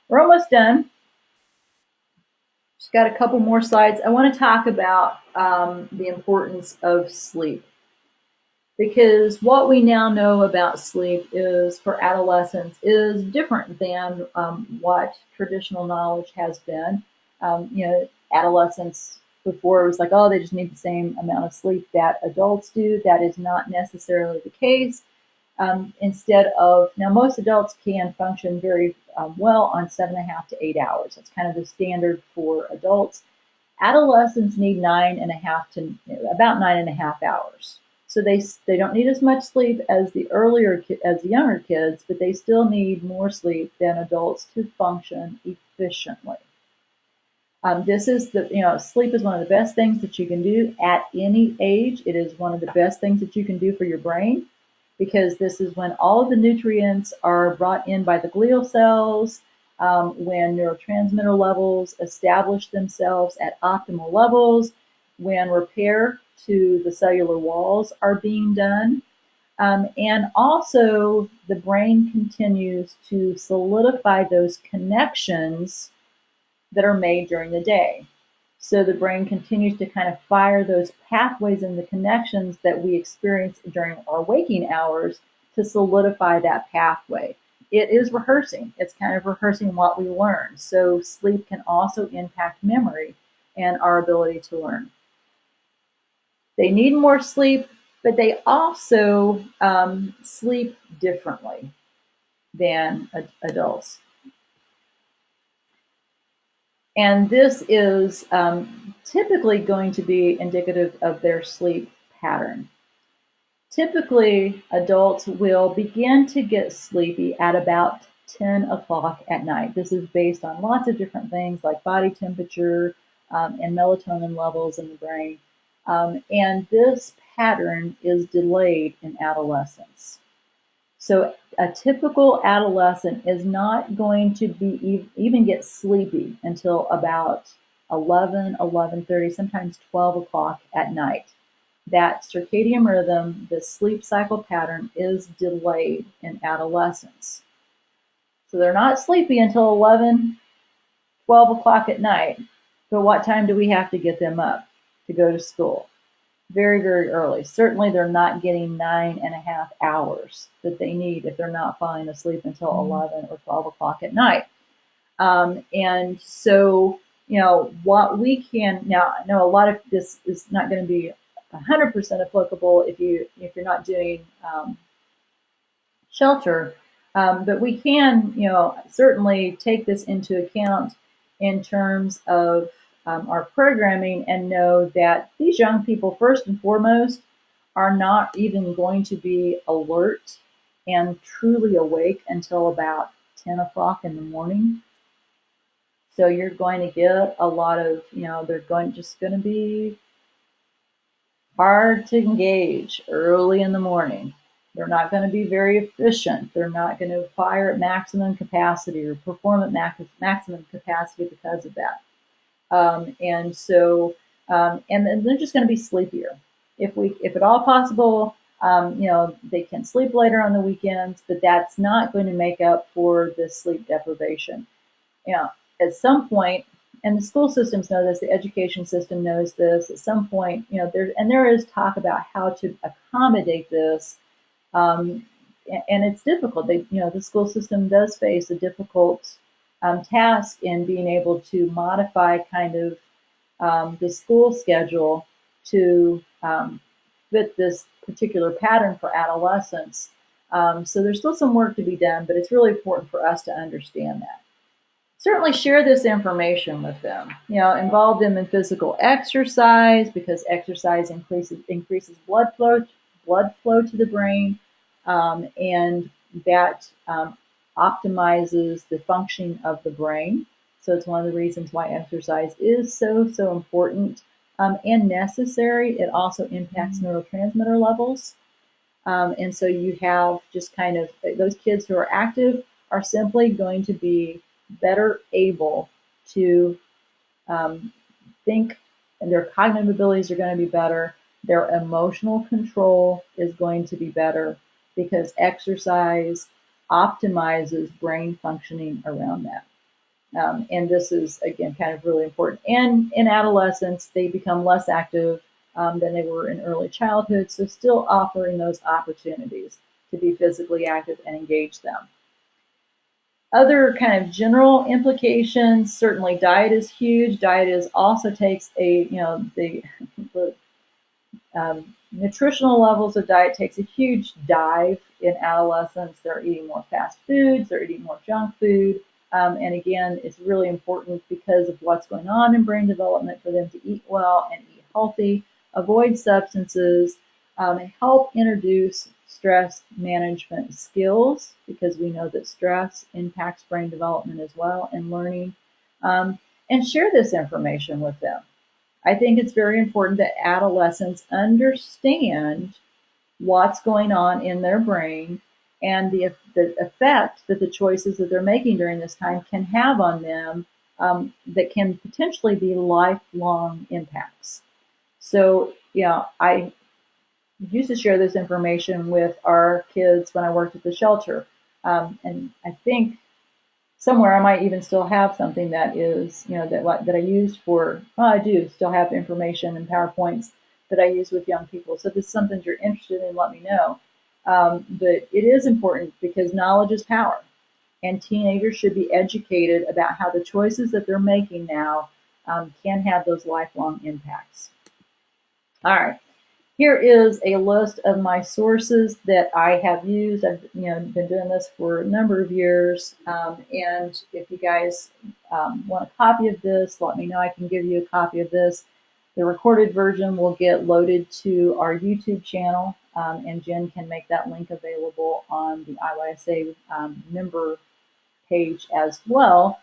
We're almost done. Just got a couple more slides. I want to talk about the importance of sleep. Because what we now know about sleep is for adolescents is different than what traditional knowledge has been. Adolescents before it was like, oh, they just need the same amount of sleep that adults do. That is not necessarily the case. Instead of, now most adults can function very well on 7.5 to 8 hours. That's kind of the standard for adults. Adolescents need about 9.5 hours. So they don't need as much sleep as the younger kids, but they still need more sleep than adults to function efficiently. Sleep is one of the best things that you can do at any age. It is one of the best things that you can do for your brain, because this is when all of the nutrients are brought in by the glial cells, when neurotransmitter levels establish themselves at optimal levels, when repair to the cellular walls are being done, and also the brain continues to solidify those connections that are made during the day. So the brain continues to kind of fire those pathways and the connections that we experience during our waking hours to solidify that pathway. It is rehearsing. It's kind of rehearsing what we learn. So sleep can also impact memory and our ability to learn. They need more sleep, but they also sleep differently than adults. And this is typically going to be indicative of their sleep pattern. Typically, adults will begin to get sleepy at about 10 o'clock at night. This is based on lots of different things like body temperature and melatonin levels in the brain. And this pattern is delayed in adolescence. So a typical adolescent is not going to even get sleepy until about 11, 11:30, sometimes 12 o'clock at night. That circadian rhythm, the sleep cycle pattern, is delayed in adolescence. So they're not sleepy until 11, 12 o'clock at night. But what time do we have to get them up to go to school? Very, very early. Certainly they're not getting 9.5 hours that they need if they're not falling asleep until 11 or 12 o'clock at night. And so, what we can, now I know a lot of this is not going to be 100% applicable if you're not doing shelter, but we can, certainly take this into account in terms of our programming and know that these young people, first and foremost, are not even going to be alert and truly awake until about 10 o'clock in the morning. So you're going to get a lot of, they're just going to be hard to engage early in the morning. They're not going to be very efficient. They're not going to fire at maximum capacity or perform at maximum capacity because of that. And then they're just going to be sleepier. If at all possible, they can sleep later on the weekends, but that's not going to make up for the sleep deprivation. At some point, and the school systems know this, the education system knows this, at some point, there is talk about how to accommodate this, and it's difficult. The school system does face a difficult task in being able to modify kind of the school schedule to fit this particular pattern for adolescents. So there's still some work to be done, but it's really important for us to understand that. Certainly share this information with them. Involve them in physical exercise, because exercise increases blood flow to the brain, and that optimizes the functioning of the brain. So it's one of the reasons why exercise is so important. and necessary. It also impacts neurotransmitter levels. And so you have just kind of those kids who are active are simply going to be better able to think, and their cognitive abilities are going to be better. Their emotional control is going to be better because exercise optimizes brain functioning around that. And this is, again, kind of really important. And in adolescence, they become less active than they were in early childhood, so still offering those opportunities to be physically active and engage them. Other kind of general implications, certainly diet is huge. Diet is also takes a, the nutritional levels of diet takes a huge dive in adolescence. They're eating more fast foods, they're eating more junk food. And again, it's really important because of what's going on in brain development for them to eat well and eat healthy, avoid substances, help introduce stress management skills because we know that stress impacts brain development as well and learning, and share this information with them. I think it's very important that adolescents understand what's going on in their brain and the effect that the choices that they're making during this time can have on them, that can potentially be lifelong impacts. So, I used to share this information with our kids when I worked at the shelter. And I think somewhere I might even still have something that is, that I used for, well, I do still have information and PowerPoints that I use with young people. So if it's something you're interested in, let me know. But it is important because knowledge is power. And teenagers should be educated about how the choices that they're making now can have those lifelong impacts. All right. Here is a list of my sources that I have used. I've been doing this for a number of years, and if you guys want a copy of this, let me know. I can give you a copy of this. The recorded version will get loaded to our YouTube channel, and Jen can make that link available on the IYSA member page as well.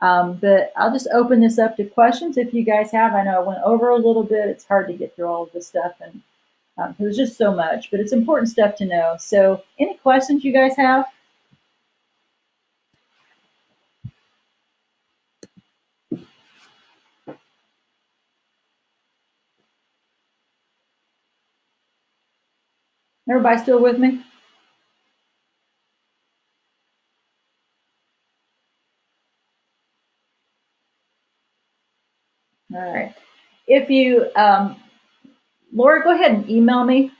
But I'll just open this up to questions if you guys have. I know I went over a little bit. It's hard to get through all of this stuff, and there's just so much, but it's important stuff to know. So any questions you guys have? Everybody still with me? All right. If you, Laura, go ahead and email me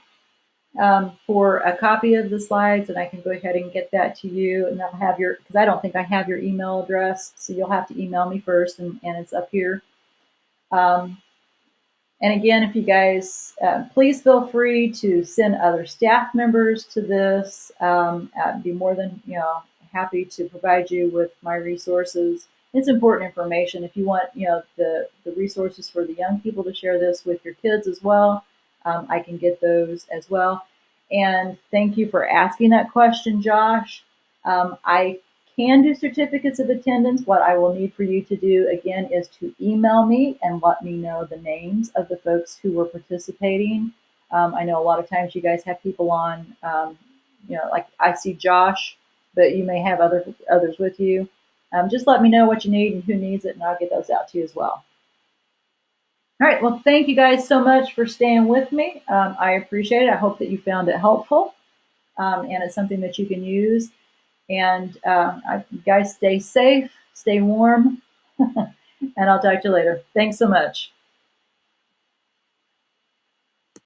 for a copy of the slides, and I can go ahead and get that to you. And I'll have your, because I don't think I have your email address, so you'll have to email me first, and it's up here. And again, if you guys, please feel free to send other staff members to this. I'd be more than happy to provide you with my resources. It's important information. If you want the resources for the young people to share this with your kids as well, I can get those as well. And thank you for asking that question, Josh. I can do certificates of attendance. What I will need for you to do again is to email me and let me know the names of the folks who were participating. I know a lot of times you guys have people on, like I see Josh, but you may have others with you. Just let me know what you need and who needs it, and I'll get those out to you as well. All right, well, thank you guys so much for staying with me. I appreciate it. I hope that you found it helpful, and it's something that you can use. And guys, stay safe, stay warm, and I'll talk to you later. Thanks so much.